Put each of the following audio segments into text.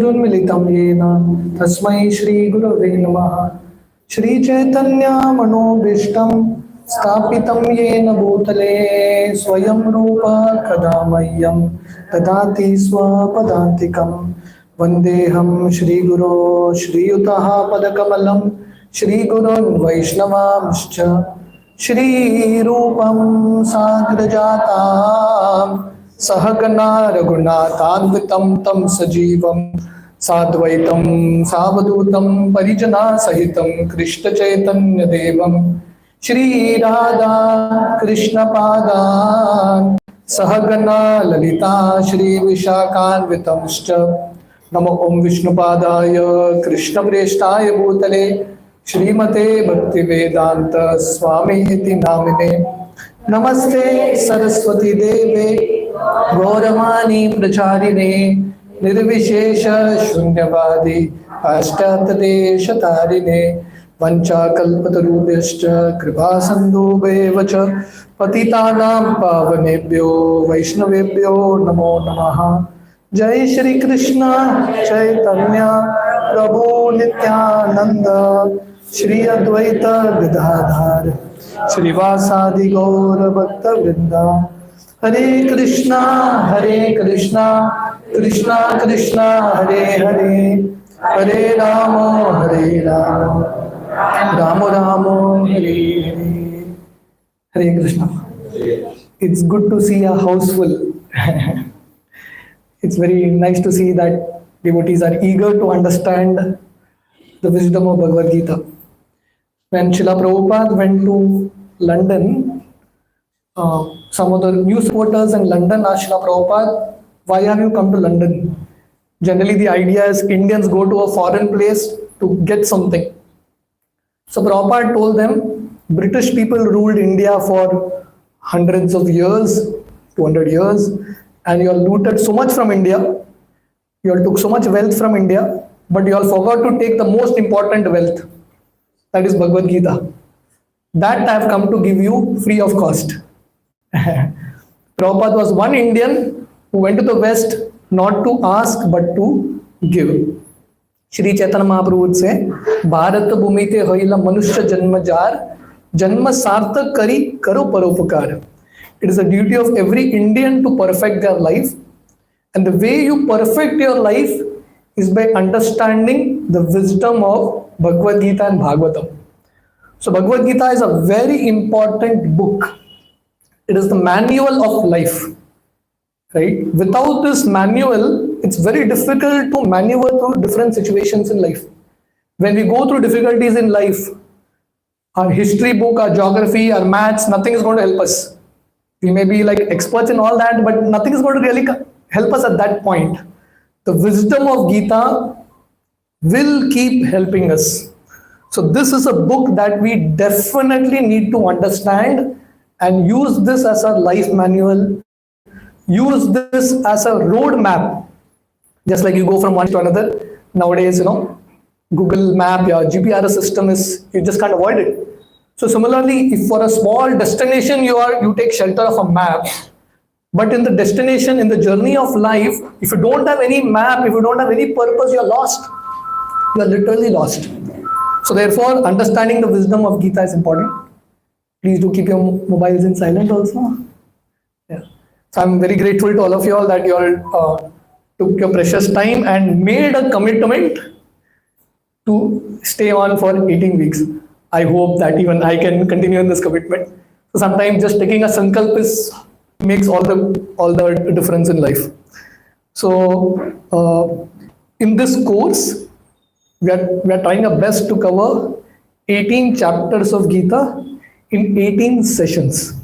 उन्मिलितं येन तस्मै श्रीगुरवे नमः। श्रीचैतन्यमनोभीष्टं स्थापितं येन भूतले स्वयं रूप कदा मह्यं ददाति स्वपदान्तिकं। वन्देऽहं श्रीगुरो श्रीयुतः पदकमलं श्रीगुरोन् वैष्णवांश्च श्रीरूपं साग्रजातां सहगना रघुनाथान्वितं तं सजीवं साद्वैतं सावधूतं परिजनसहितं कृष्णचैतन्यदेवं श्रीराधा कृष्णपादान् सहगना ललिता श्रीविशाखान्वितंश्च। नमो ओं विष्णुपादाय कृष्णप्रेष्ठाय भूतले श्रीमते भक्तिवेदांत स्वामीति नामिने। नमस्ते सरस्वती देवे गौरवाणी प्रचारिणे निर्विशेष शून्यवादी पाश्चात्यदेशतारिणे वंचाकल्पतरुभ्यश्च कृपा सिन्धुभ्येव च पतितानां पावनेभ्यो वैष्णवेभ्यो नमो नमः। जय श्री कृष्ण चैतन्य प्रभु नित्यानंद श्री अद्वैत गदाधर श्रीवासादि गौर भक्त वृंदा। हरे कृष्णा कृष्णा कृष्णा हरे हरे, हरे राम राम राम हरे हरे। हरे Krishna. It's good to see a house full. It's very nice to see that devotees are eager to understand the wisdom of Bhagavad Gita. When Srila Prabhupada went to London, some of the news reporters in London asked Srila Prabhupada, why have you come to London? Generally the idea is Indians go to a foreign place to get something. So Prabhupada told them, British people ruled India for hundreds of years, 200 years, and you all looted so much from India, you all took so much wealth from India, but you all forgot to take the most important wealth, that is Bhagavad Gita. That I have come to give you free of cost. Prabhupada was one Indian who went to the West not to ask but to give. Shri Chaitanya Mahaprabhu would say, Bharat bhumite hoila manushya janma jar, janma sarthak kari karo paropakar. It is a duty of every Indian to perfect their life. And the way you perfect your life is by understanding the wisdom of Bhagavad Gita and Bhagavatam. So Bhagavad Gita is a very important book. It is the manual of life. Right? Without this manual, it's very difficult to maneuver through different situations in life. When we go through difficulties in life, our history book, our geography, our maths, nothing is going to help us. We may be like experts in all that, but nothing is going to really help us at that point. The wisdom of Gita will keep helping us. So this is a book that we definitely need to understand and use this as a life manual. Use this as a road map. Just like you go from one to another. Nowadays, Google Map, your GPS system is, you just can't avoid it. So similarly, if for a small destination you take shelter of a map, but in the destination, in the journey of life, if you don't have any map, if you don't have any purpose, you're lost. You're literally lost. So therefore, understanding the wisdom of Gita is important. Please do keep your mobiles in silent also. Yeah. So I'm very grateful to all of you all that you all took your precious time and made a commitment to stay on for 18 weeks. I hope that even I can continue in this commitment. So sometimes just taking a sankalp makes all the difference in life. So in this course, we are trying our best to cover 18 chapters of Gita in 18 sessions.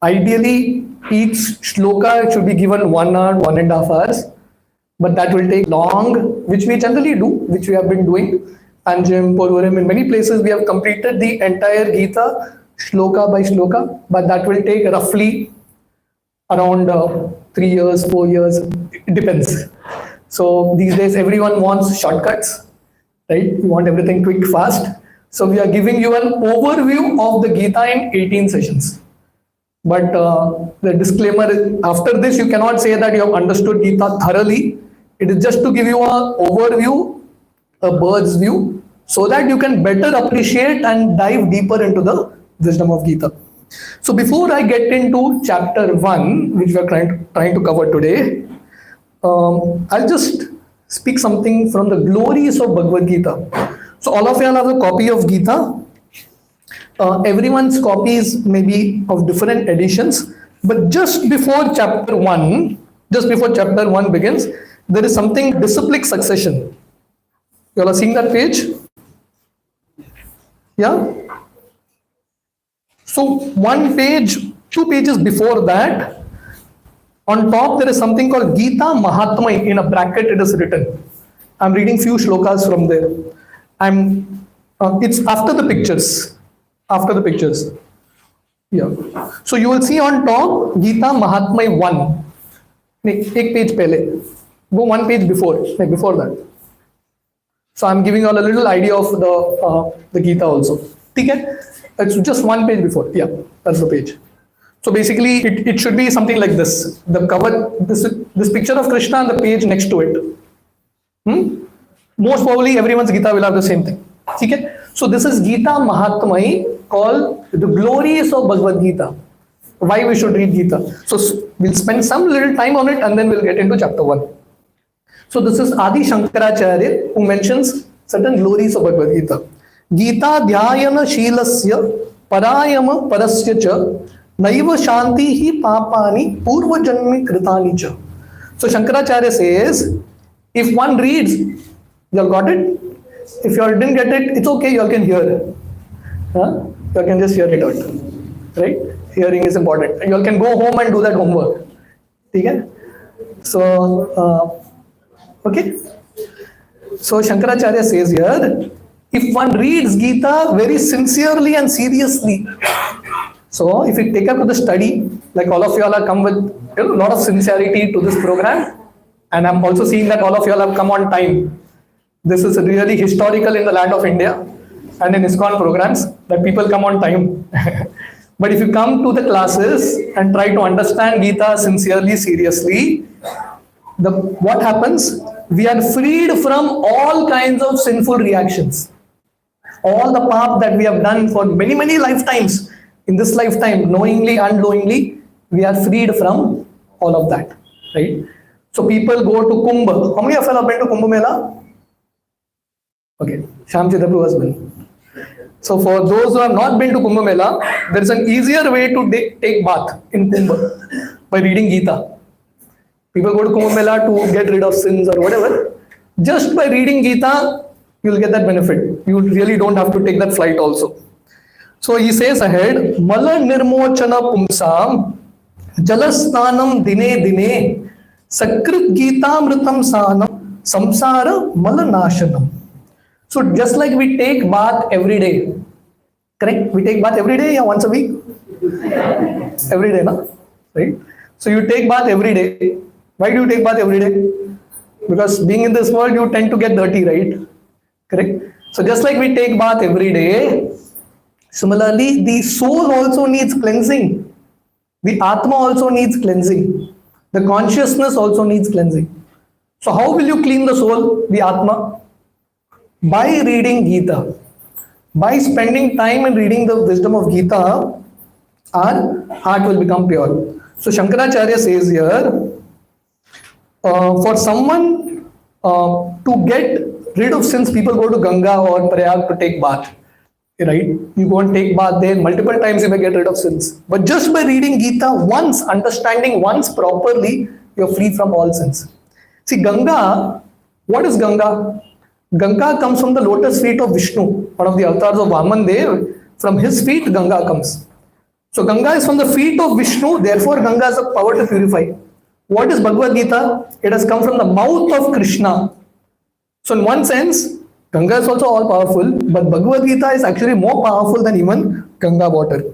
Ideally, each shloka should be given 1 hour, 1.5 hours, but that will take long, which we generally do, which we have been doing. Panjim, Porurim, in many places we have completed the entire Gita shloka by shloka, but that will take roughly around 3 years, 4 years, it depends. So these days everyone wants shortcuts, right? We want everything quick, fast. So we are giving you an overview of the Gita in 18 sessions. But the disclaimer is, after this you cannot say that you have understood Gita thoroughly. It is just to give you an overview, a bird's view, so that you can better appreciate and dive deeper into the wisdom of Gita. So before I get into chapter 1, which we are trying to cover today, I'll just speak something from the glories of Bhagavad Gita. So all of you have a copy of Gita. Everyone's copies may be of different editions, but just before chapter 1 begins, there is something disciplic succession. You all are seeing that page? Yeah? So one page, 2 pages before that, on top there is something called Gita Mahatmai. In a bracket it is written. I'm reading few shlokas from there. It's after the pictures. After the pictures. Yeah. So you will see on top Gita Mahatmai 1. Ek page pehle. Go 1 page before that. So I'm giving you all a little idea of the Gita also. Okay? It's just 1 page before. Yeah, that's the page. So basically it should be something like this. The cover, this picture of Krishna and the page next to it. Most probably everyone's Gita will have the same thing. Okay? So this is Gita Mahatmai, called the glories of Bhagavad Gita. Why we should read Gita. So we'll spend some little time on it and then we'll get into chapter 1. So this is Adi Shankaracharya who mentions certain glories of Bhagavad Gita. Gita dhyayana shilasya parayama parasya cha naiva shanti hi papani purva janmi kritani cha. So Shankaracharya says, if one reads, you all got it? If you all didn't get it, it's okay, you all can hear it. You all can just hear it out. Right? Hearing is important. You all can go home and do that homework. Okay? So, okay? So Shankaracharya says here, if one reads Gita very sincerely and seriously, so if you take up to the study, like all of you all have come with a lot of sincerity to this program, and I'm also seeing that all of you all have come on time. This is really historical in the land of India and in ISKCON programs that people come on time. But if you come to the classes and try to understand Gita sincerely, seriously, what happens? We are freed from all kinds of sinful reactions. All the path that we have done for many, many lifetimes, in this lifetime, knowingly, unknowingly, we are freed from all of that. Right? So people go to Kumbh. How many of you have been to Kumbh Mela? Okay, Shyam Chidapru has been. So for those who have not been to Kumbh Mela, there is an easier way to take bath in Kumbh by reading Gita. People go to Kumbh Mela to get rid of sins or whatever. Just by reading Gita, you will get that benefit. You really don't have to take that flight also. So he says ahead, Mala nirmochana pumsam jalasnanam dine dine sakrit gitamritam sanam samsara malanashanam. So just like we take bath every day, correct? We take bath every day or once a week? Every day, no? Right? So you take bath every day. Why do you take bath every day? Because being in this world, you tend to get dirty, right? Correct? So just like we take bath every day, similarly, the soul also needs cleansing. The Atma also needs cleansing. The consciousness also needs cleansing. So how will you clean the soul, the Atma? By reading Gita. By spending time in reading the wisdom of Gita, our heart will become pure. So Shankaracharya says here, for someone to get rid of sins, people go to Ganga or Prayag to take bath. Right? You go and take bath there multiple times, you may get rid of sins. But just by reading Gita once, understanding once properly, you're free from all sins. See, Ganga, what is Ganga? Ganga comes from the lotus feet of Vishnu, one of the avatars of Vaman Dev. From his feet, Ganga comes. So Ganga is from the feet of Vishnu, therefore Ganga has the power to purify. What is Bhagavad Gita? It has come from the mouth of Krishna. So in one sense, Ganga is also all powerful, but Bhagavad Gita is actually more powerful than even Ganga water.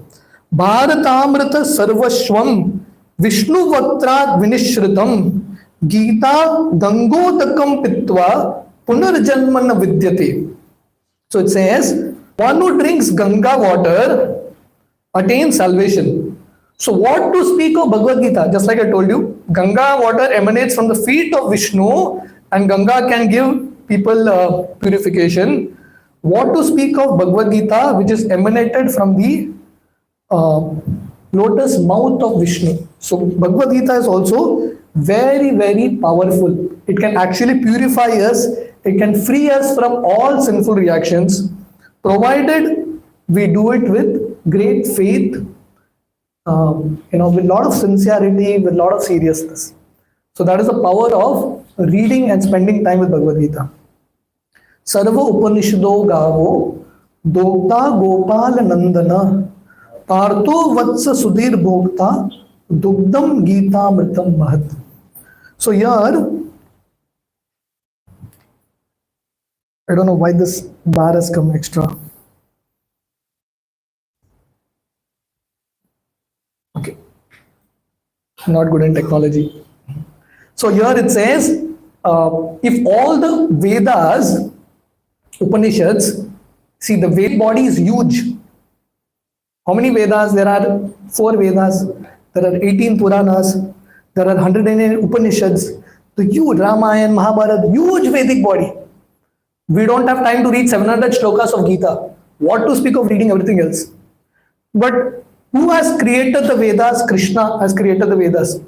Bharatamrita sarvashvam Vishnu vatrat vinishritam Gita gangodakam pitva punarjanmana vidyate. So it says, one who drinks Ganga water attains salvation. So what to speak of Bhagavad Gita? Just like I told you, Ganga water emanates from the feet of Vishnu, and Ganga can give people purification. What to speak of Bhagavad Gita, which is emanated from the uh, lotus mouth of Vishnu. So Bhagavad Gita is also very, very powerful. It can actually purify us. It can free us from all sinful reactions, provided we do it with great faith, with a lot of sincerity, with a lot of seriousness. So that is the power of reading and spending time with Bhagavad Gita. Sarva Upanishado Gavo Dokta Gopal Nandana Partho Vatsa Sudhir Bhokta Dugdam Gita Mritam Mahat. So here, I don't know why this bar has come extra. Okay. Not good in technology. So here it says, if all the Vedas, Upanishads, see the Veda body is huge. How many Vedas? There are 4 Vedas, there are 18 Puranas, there are 108 Upanishads, the huge Ramayana, Mahabharata, huge Vedic body. We don't have time to read 700 shlokas of Gita. What to speak of reading everything else? But who has created the Vedas? Krishna has created the Vedas.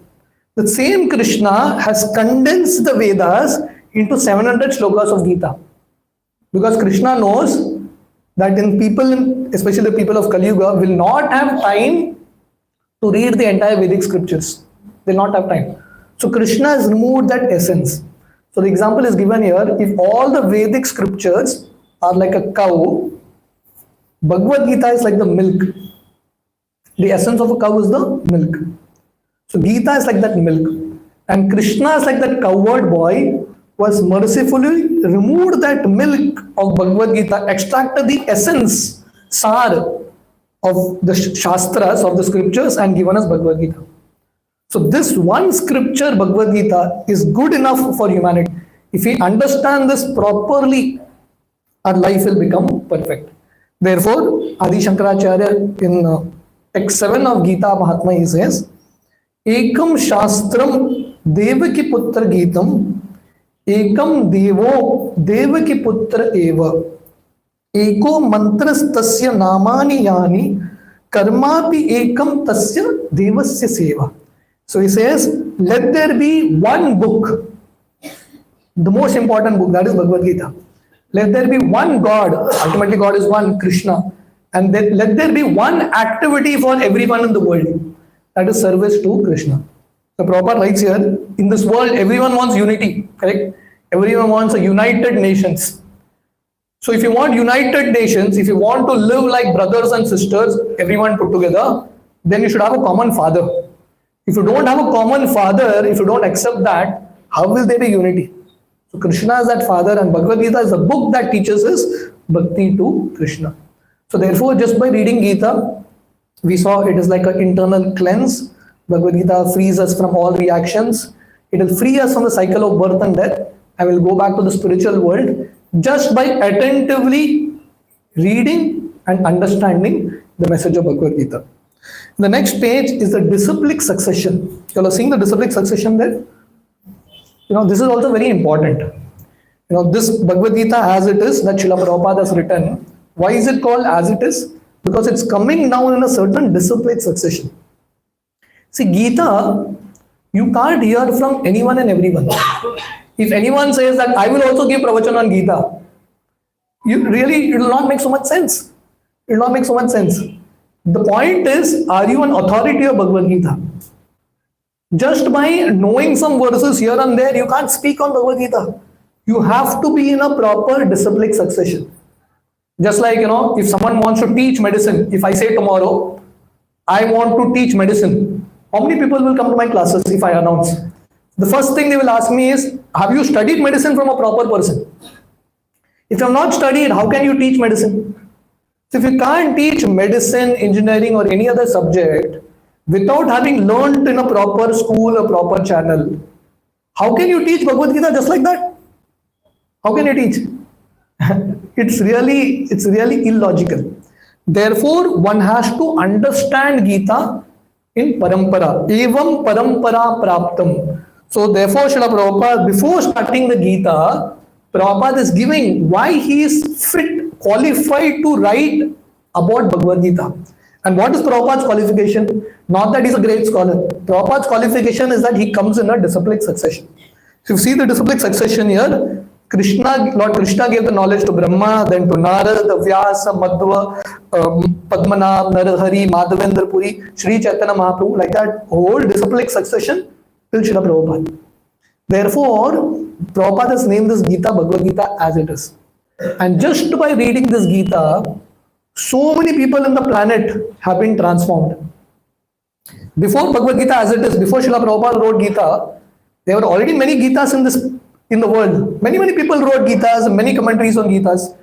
The same Krishna has condensed the Vedas into 700 shlokas of Gita. Because Krishna knows that in people, especially the people of Kali Yuga, will not have time to read the entire Vedic scriptures. They will not have time. So Krishna has removed that essence. So the example is given here. If all the Vedic scriptures are like a cow, Bhagavad Gita is like the milk. The essence of a cow is the milk. So Gita is like that milk. And Krishna is like that cowherd boy who has mercifully removed that milk of Bhagavad Gita, extracted the essence, sar, of the Shastras, of the scriptures, and given us Bhagavad Gita. So this one scripture, Bhagavad Gita, is good enough for humanity. If we understand this properly, our life will become perfect. Therefore, Adi Shankaracharya in text 7 of Gita Mahatma, he says, Ekam Shastram Devaki Putra Gitam Ekam Devo Devaki Putra Eva Eko Mantras Tasya Namani Yani Karmapi Ekam Tasya Devasya Seva. So he says, let there be one book, the most important book, that is Bhagavad Gita. Let there be one God, ultimately God is one, Krishna. And then let there be one activity for everyone in the world, that is service to Krishna. The Prabhupada writes here, in this world everyone wants unity, correct? Everyone wants a united nations. So if you want united nations, if you want to live like brothers and sisters, everyone put together, then you should have a common father. If you don't have a common father, if you don't accept that, how will there be unity? So Krishna is that father, and Bhagavad Gita is the book that teaches us bhakti to Krishna. So therefore, just by reading Gita, we saw it is like an internal cleanse. Bhagavad Gita frees us from all reactions. It will free us from the cycle of birth and death, and we'll go back to the spiritual world just by attentively reading and understanding the message of Bhagavad Gita. The next page is the disciplic succession. You are seeing the disciplic succession there? This is also very important. This Bhagavad Gita as it is, that Srila Prabhupada has written, why is it called as it is? Because it's coming down in a certain disciplic succession. See, Gita, you can't hear from anyone and everyone. If anyone says that I will also give pravachan on Gita, it will not make so much sense. It will not make so much sense. The point is, are you an authority of Bhagavad Gita? Just by knowing some verses here and there, you can't speak on Bhagavad Gita. You have to be in a proper disciplic succession. Just like, if someone wants to teach medicine, if I say tomorrow, I want to teach medicine, how many people will come to my classes if I announce? The first thing they will ask me is, have you studied medicine from a proper person? If you have not studied, how can you teach medicine? So if you can't teach medicine, engineering, or any other subject without having learned in a proper school, a proper channel, how can you teach Bhagavad Gita just like that? How can you teach? It's really illogical. Therefore, one has to understand Gita in parampara. Evam parampara praptam. So therefore, Srila Prabhupada, before starting the Gita, Prabhupada is giving why he is fit, qualified to write about Bhagavad Gita. And what is Prabhupada's qualification? Not that he's a great scholar. Prabhupada's qualification is that he comes in a disciplic succession. So you see the disciplic succession here. Lord Krishna gave the knowledge to Brahma, then to Narada, Vyasa, Madhva, Padmanabh, Narahari, Madhavendra Puri, Sri Chaitanya Mahaprabhu, like that whole disciplic succession till Srila Prabhupada. Therefore, Prabhupada has named this Gita Bhagavad Gita as it is. And just by reading this Gita, so many people in the planet have been transformed. Before Bhagavad Gita as it is, before Srila Prabhupada wrote Gita, there were already many Gitas in the world. Many people wrote Gitas, many commentaries on Gitas.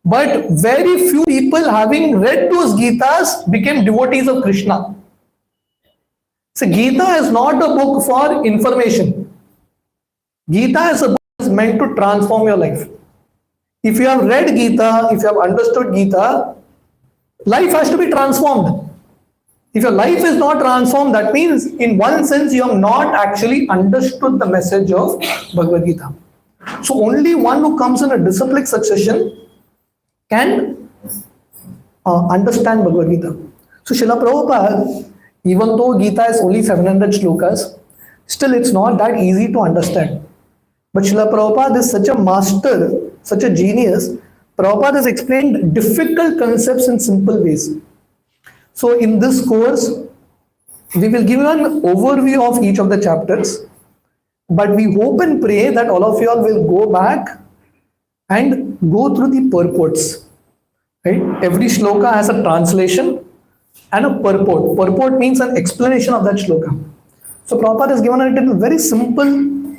But very few people having read those Gitas became devotees of Krishna. So Gita is not a book for information. Gita is a book that is meant to transform your life. If you have read Gita, if you have understood Gita, life has to be transformed. If your life is not transformed, that means in one sense you have not actually understood the message of Bhagavad Gita. So only one who comes in a disciplic succession can understand Bhagavad Gita. So Srila Prabhupada, even though Gita is only 700 shlokas, still it's not that easy to understand. But Srila Prabhupada is such a master, such a genius. Prabhupada has explained difficult concepts in simple ways. So in this course, we will give you an overview of each of the chapters, but we hope and pray that all of you all will go back and go through the purports. Right? Every shloka has a translation and a purport. Purport means an explanation of that shloka. So Prabhupada has given it in a very simple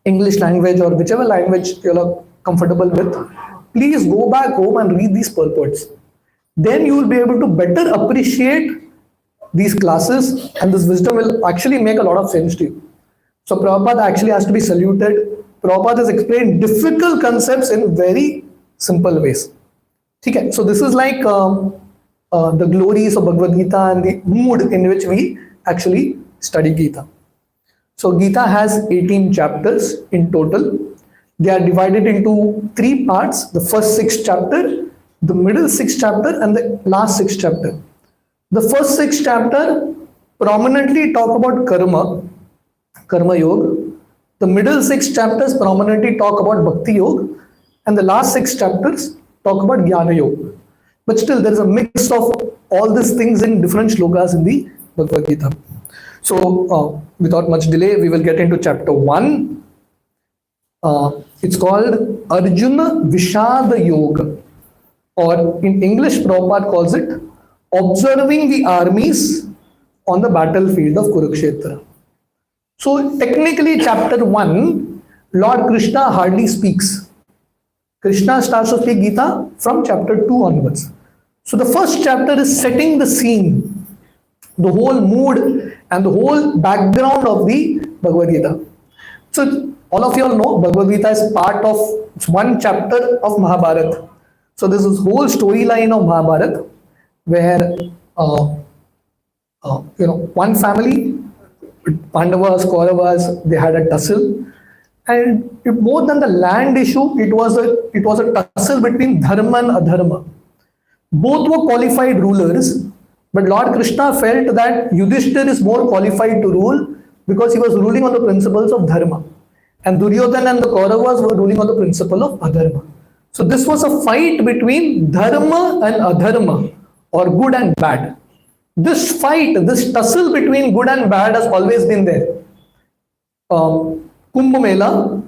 English language or whichever language you are comfortable with. Please go back home and read these purports. Then you will be able to better appreciate these classes, and this wisdom will actually make a lot of sense to you. So Prabhupada actually has to be saluted. Prabhupada has explained difficult concepts in very simple ways. Okay, so this is like the glories of Bhagavad Gita and the mood in which we actually study Gita. So Gita has 18 chapters in total. They are divided into 3 parts: the first 6 chapters, the middle 6 chapter, and the last 6 chapter. The first 6 chapter prominently talk about karma yoga. The middle 6 chapters prominently talk about bhakti yoga, and the last 6 chapters talk about jnana yoga. But still there is a mix of all these things in different shlokas in the Bhagavad Gita. So without much delay, we will get into chapter 1. It's called Arjuna Vishada Yoga, or in English Prabhupada calls it observing the armies on the battlefield of Kurukshetra. So technically chapter 1, Lord Krishna hardly speaks. Krishna starts to speak Gita from chapter 2 onwards. So the first chapter is setting the scene, the whole mood and the whole background of the Bhagavad Gita. So all of you all know Bhagavad Gita is part of, it's one chapter of Mahabharata. So this is whole storyline of Mahabharata where one family, Pandavas, Kauravas, they had a tussle, and more than the land issue, it was a tussle between dharma and adharma. Both were qualified rulers, but Lord Krishna felt that Yudhishthir is more qualified to rule because he was ruling on the principles of dharma, and Duryodhana and the Kauravas were ruling on the principle of adharma. So this was a fight between dharma and adharma, or good and bad. This fight, this tussle between good and bad has always been there. Kumbh Mela,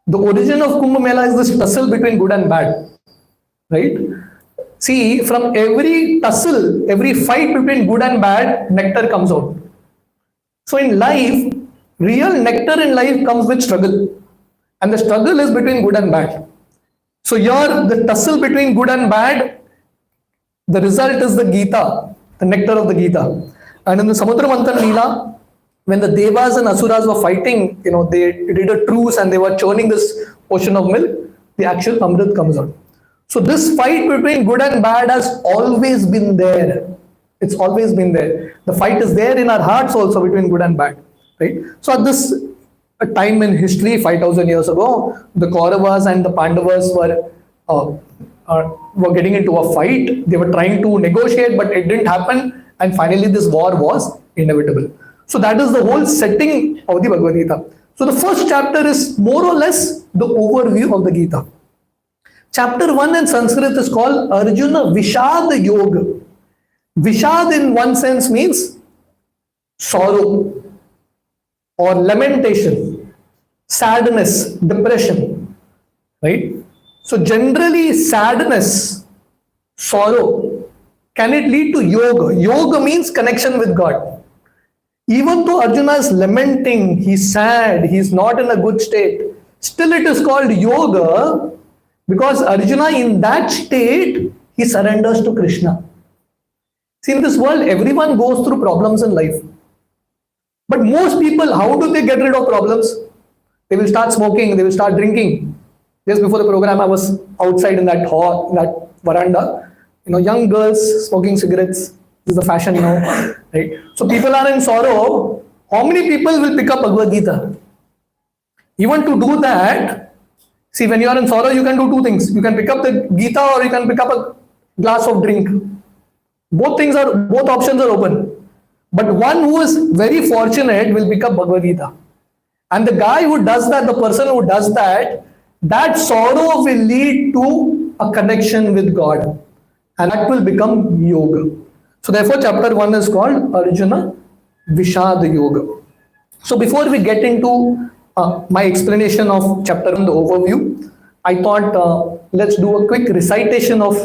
the origin of Kumbh Mela is this tussle between good and bad, right? See, from every tussle, every fight between good and bad, nectar comes out. So in life, real nectar in life comes with struggle, and the struggle is between good and bad. So here, the tussle between good and bad, the result is the Gita, the nectar of the Gita. And in the Samudra Manthan Leela, when the Devas and Asuras were fighting, they did a truce and they were churning this ocean of milk, the actual Amrit comes out. So this fight between good and bad has always been there. It's always been there. The fight is there in our hearts also between good and bad, right? So a time in history 5,000 years ago. The Kauravas and the Pandavas were getting into a fight. They were trying to negotiate, but it didn't happen. And finally, this war was inevitable. So that is the whole setting of the Bhagavad Gita. So the first chapter is more or less the overview of the Gita. Chapter 1 in Sanskrit is called Arjuna Vishad Yoga. Vishad in one sense means sorrow or lamentation, sadness, depression, right? So generally sadness, sorrow, can it lead to yoga? Yoga means connection with God. Even though Arjuna is lamenting, he's sad, he's not in a good state, still it is called yoga because Arjuna in that state, he surrenders to Krishna. See, in this world, everyone goes through problems in life. But most people, how do they get rid of problems? They will start smoking, they will start drinking. Just before the program, I was outside in that hall, in that veranda. Young girls smoking cigarettes. This is the fashion now, right? So people are in sorrow. How many people will pick up Bhagavad Gita? Even to do that, see, when you are in sorrow, you can do two things. You can pick up the Gita or you can pick up a glass of drink. Both options are open. But one who is very fortunate will pick up Bhagavad Gita. And the guy who does that, the person who does that, that sorrow will lead to a connection with God. And that will become yoga. So therefore, chapter 1 is called Arjuna Vishad Yoga. So before we get into my explanation of chapter 1, the overview, I thought let's do a quick recitation of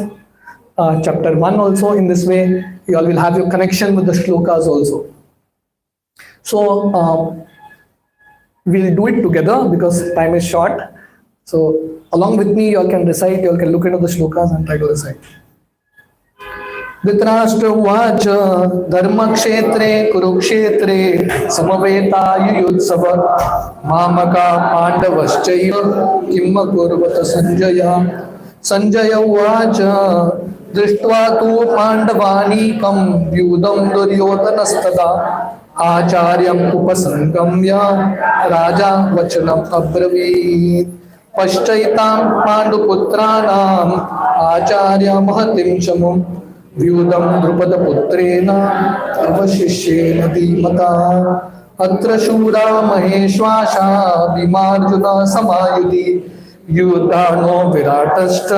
chapter 1 also. In this way, you all will have your connection with the shlokas also. So we'll do it together because time is short. So along with me, you all can recite, you all can look into the shlokas and try to recite. Dhritarashtra उवाच धर्मक्षेत्रे कुरुक्षेत्रे समवेतायुयुत्सव मामका पाण्डवश्चैव किम् अकुर्वत संजय संजय उवाच दृष्ट्वा तु पाण्डवानीकं व्यूढं दुर्योधनस्तदा आचार्यम् उपसंगम्य राजा वचनम् अब्रवीत् पश्चैतां पाण्डुपुत्राणाम् आचार्य महतिं चमुम् व्यूढं द्रुपदपुत्रेण अवशिष्येन धीमता अत्र शूरा महेश्वासा भीमार्जुन समायुधि युधानो विराटश्च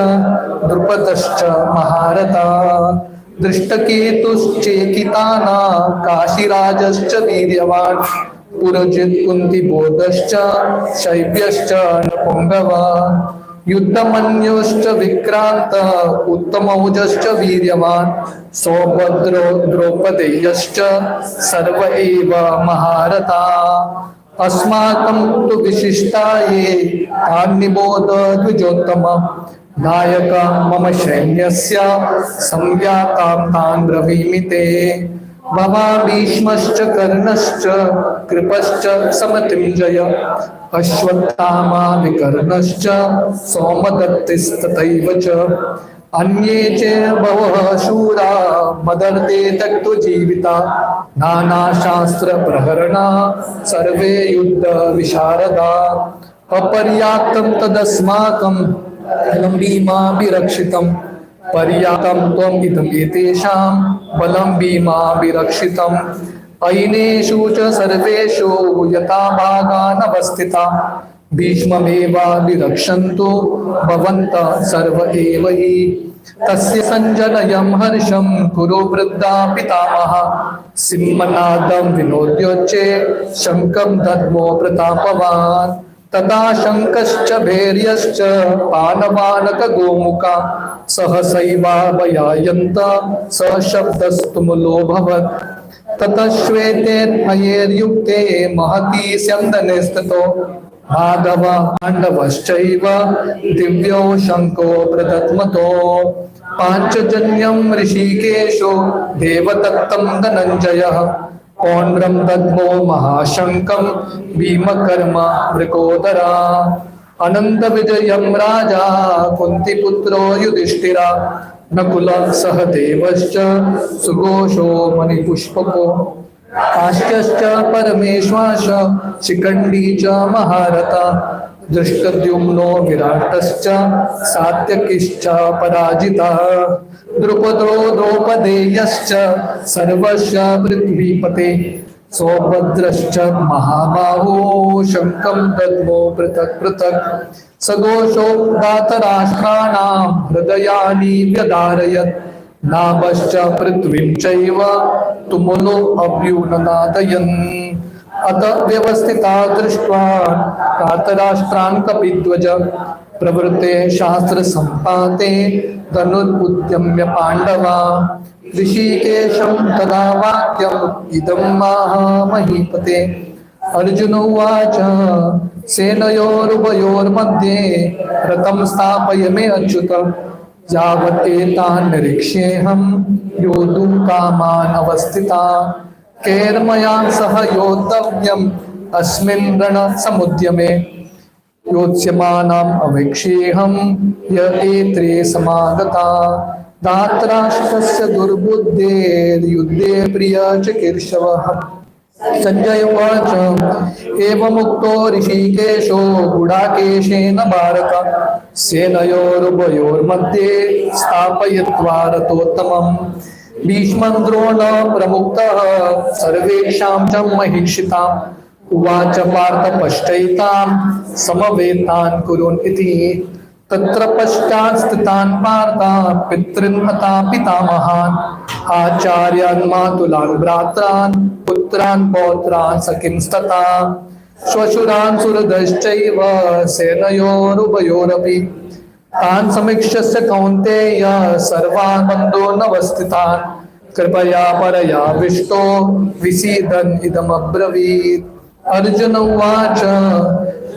द्रुपदश्च महारथा दृष्टकेतुश्चेकिताना काशीराजश्च वीर्यवान् पुरजित् कुन्तिबोधश्च शैब्यश्च नपुङ्गवा युद्धमन्युश्च विक्रांत उत्तमौजश्च वीर्यवान् सौभद्रो द्रौपदेयश्च सर्व एव महारथा अस्माकं तु विशिष्टाये तान्निबोध द्विजोत्तम नायक मम सैन्यस्य संज्ञातां तान् ब्रवीमि ते भवा भीष्मश्च कर्णश्च कृपश्च समतिञ्जय अश्वत्थामा विकर्णश्च सोमदत्तिस्तथैव च अन्ये च बहवः शूरा मदर्थे त्यक्तो जीविता नानाशास्त्र प्रहरणा सर्वे युद्ध विशारदा अपर्याप्तं तदस्माकं बलं भीमाभिरक्षितं पर्याप्तं त्वम् इदम् एतेषां बलं भीमाभिरक्षितम् ऐनेषु च सर्वेषु यथा भागानवस्थिता भीष्ममेवाभिरक्षन्तु भवन्तः सर्व एव हि तस्य संजनयं हर्षं कुरु वृद्धा पितामह सिंहनादं विनोद्योच्चे शङ्खं दद्मो प्रतापवान् तथा शङ्खश्च भैर्यश्च पानवानक गोमुखा सहसैवाभयायन्त स शब्दस्तुमुलोऽभवत् ततः श्वेते भयैर्युक्ते महती स्यन्दने स्थितो माधव पाण्डवश्चैव दिव्यो शङ्को प्रदत्मतो पाञ्चजन्यं ऋषिकेशो देवदत्तं धनञ्जयः पौण्ड्रं दद्मो महाशङ्कं भीमकर्म वृकोदरा अनन्तविजयं राजा कुन्तीपुत्रो युधिष्ठिरा नकुलः सहदेवश्च सुघोषो मणिपुष्पको काश्यश्च परमेश्वास शिखण्डी च महारथा दृष्टद्युम्नो विराटश्च सात्यकिश्च पराजितः द्रुपदो द्रौपदेयश्च सर्वस्य पृथ्वीपते सौभद्रश्च महाबाहो शङ्खं दद्मो पृथक् पृथक् सघोषो धातराष्ट्राणां हृदयानि व्यधारयत् नाभश्च पृथ्वीं चैव तुमुलो अभ्युननादयन् अत व्यवस्थिता दृष्ट्वा धातराष्ट्रान् कपिध्वज प्रवृत्ते शास्त्रसम्पाते धनुरुद्यम्य पाण्डवा ऋषिकेशं तदा वाक्यम् इदं महामहीपते अर्जुन उवाच सेनयोरुभयोर्मध्ये रथं स्थापय मे अच्युत यावतेतान् निरीक्ष्येऽहं योद्धुं कामान् अवस्थिता कैर्मया सह योद्धव्यम् अस्मिन् रणसमुद्यमे योत्स्यमानाम् अवेक्ष्येऽहं य एत्रे समागता धातराष्ट्रस्य दुर्बुद्धेर्युद्धे प्रियचिकीर्षवः संजय उवाच एवमुक्तो ऋषिकेशो गुडाकेशेन भारत सेनयोरुभयोर्मध्ये स्थापयित्वा रथोत्तमम् भीष्मं द्रोणं प्रमुक्तः सर्वेषां च महिषिताम् उवाच पार्थ पश्चैतां समवेतान् कुरुन् इति तत्र पश्चात् स्थितान् पार्थ पितॄन् तथा पितामहान् आचार्यान् मातुलान् भ्रात्रान् पुत्रान् पौत्रान् सखींस्तथा श्वशुरान् सुहृदश्चैव सेनयोरुभयोरपि तान् समीक्ष्य कौन्तेय सर्वान् बन्धूनवस्थितान् कृपया परया विष्टो विसीदन् इदमब्रवीत् अर्जुन उवाच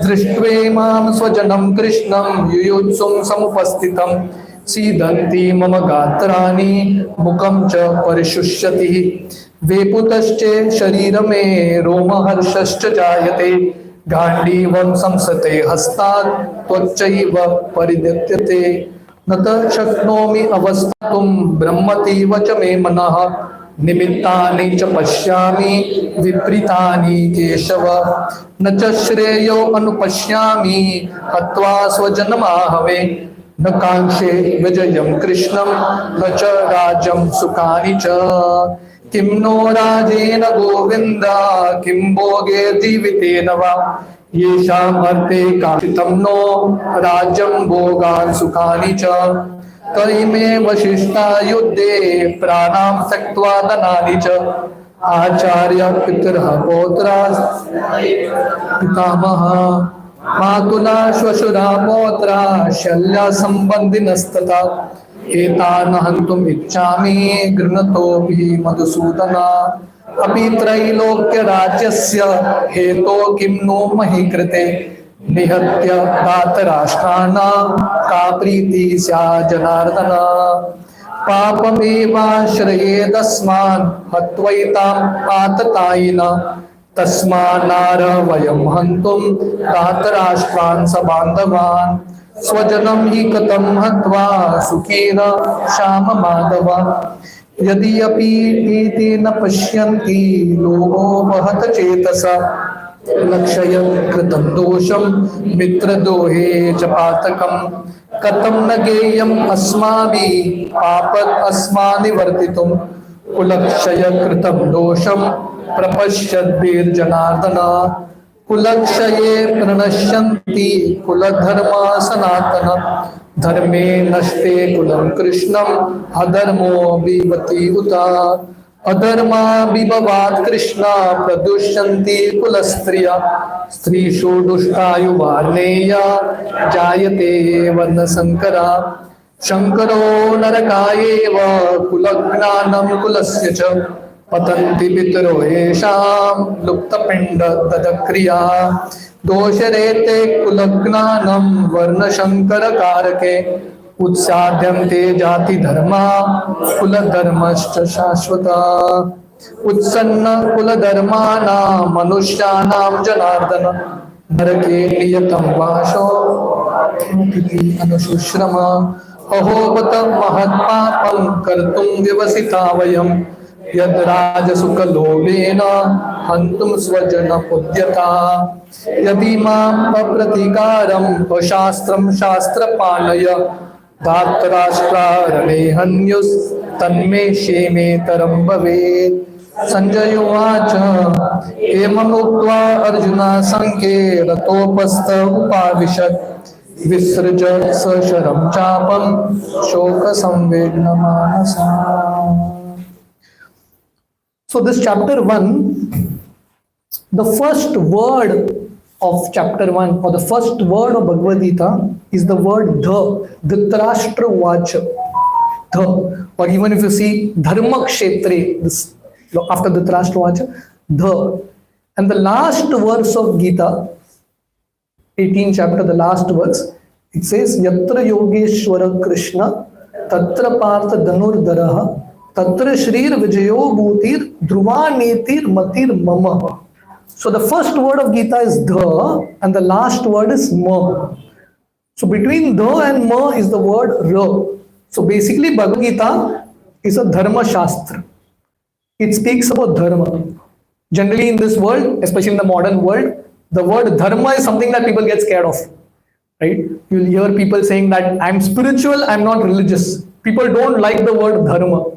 दृष्ट्वेमां स्वजनं कृष्णं युयुत्सुं समुपस्थितं सीदन्ति मम गात्राणि मुखं च परिशुष्यति वेपुतश्चे शरीरमे रोमहर्षश्च जायते गाण्डीवं संसते हस्तात् त्वच्चैव परिदत्यते न त शक्नोमि अवस्थातुं ब्रह्मतीव च मे मनः निमित्तानि च पश्यामि विपरीतानि केशव न च श्रेयो अनुपश्यामि हत्वा स्वजनमाहवे न काङ्क्षे विजयं कृष्णं न च राज्यं सुखानि च किं नो राजेन गोविन्द किं भोगे जीवितेन वा येषाम् अर्थे काङ्क्षितं नो राज्यं भोगान् सुखानि च तैमे वशिष्ठा युद्धे प्राणां त्यक्त्वा धनानि च आचार्य पितरः पौत्रा पितामहः मातुला श्वशुरा पौत्रा शल्या सम्बन्धिनस्तथा एतान् हन्तुम् इच्छामि गृह्णतोऽपि मधुसूदना अपि त्रैलोक्यराज्यस्य हेतो किं नो मही कृते निहत्य धातराष्ट्राणां का प्रीति स्यात् जनार्दन पापमेवाश्रयेदस्मान् हत्वैतां पाततायिन तस्मान्नार वयं हन्तुं धातराष्ट्रान् सबान्धवान् स्वजनं हि कथं हत्वा सुखेन श्याम माधव यदि अपि एते न पश्यन्ति लोभो वहत चेतसा लक्षयं कृतं दोषं मित्रद्रोहे च पातकं कथं न गेयम् अस्माभिः पापत् अस्मानिवर्तितुं कुलक्षय कृतं दोषं प्रपश्यद्भिर्जनार्दन कुलक्षये प्रणश्यन्ति कुलधर्मा सनातन धर्मे नष्टे कुलं कृष्णं अधर्मो विभवति उत अधर्मा विभवात् कृष्ण प्रदुष्यन्ति कुलस्त्रिया स्त्रीषु दुष्टायुवार्णेय जायते वर्णशङ्करा शङ्करो नरकायेव कुलज्ञानं कुलस्य च पतन्ति पितरो येषां लुप्तपिण्डदक्रिया दोषरेते कुलज्ञानं वर्णशङ्करकारके उत्साद्यन्ते जातिधर्मा कुलधर्मश्च शाश्वता उत्सन्न कुलधर्माणां मनुष्याणां जनार्दन नरके नियतं वासो इति अनुशुश्रम अहोबत महत्पापं कर्तुं व्यवसिता वयं यद राजसुखलोभेन हन्तुं स्वजनमुद्यताः यदि माम् अप्रतीकारम् अशास्त्रं शास्त्रपालय धार्तराष्ट्रारणे हन्युस्तन्मे क्षेमेतरं भवेत्। संजय उवाच एवम् उक्त्वा अर्जुनः सङ्ख्ये रथोपस्थ उपाविशत् विसृज सशरं चापं शोकसंवेदनमानसः। So this chapter 1, the first word of chapter 1 or the first word of Bhagavad Gita is the word dha, Dhritarashtra Vacha. Dha, or even if you see Dharma Kshetre, this, after Dhritarashtra Vacha, dha. And the last verse of Gita, 18th chapter, the last verse, it says, Yatra Yogeshwara Krishna, Tatra Partha Dhanurdaraha, Tatra Shrir Vijayo Bhutir, Dhruva Netir Matir Mama. So the first word of Gita is dha and the last word is ma. So between dha and ma is the word ra. So basically Bhagavad Gita is a dharma shastra. It speaks about dharma. Generally in this world, especially in the modern world, the word dharma is something that people get scared of. Right? You'll hear people saying that I'm spiritual, I'm not religious. People don't like the word dharma.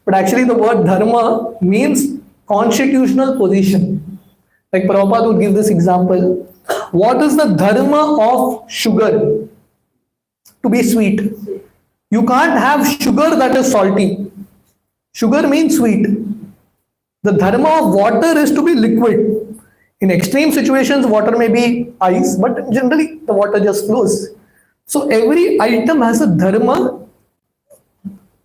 But actually the word dharma means constitutional position. Like Prabhupada would give this example. What is the dharma of sugar? To be sweet. You can't have sugar that is salty. Sugar means sweet. The dharma of water is to be liquid. In extreme situations, water may be ice, but generally the water just flows. So every item has a dharma,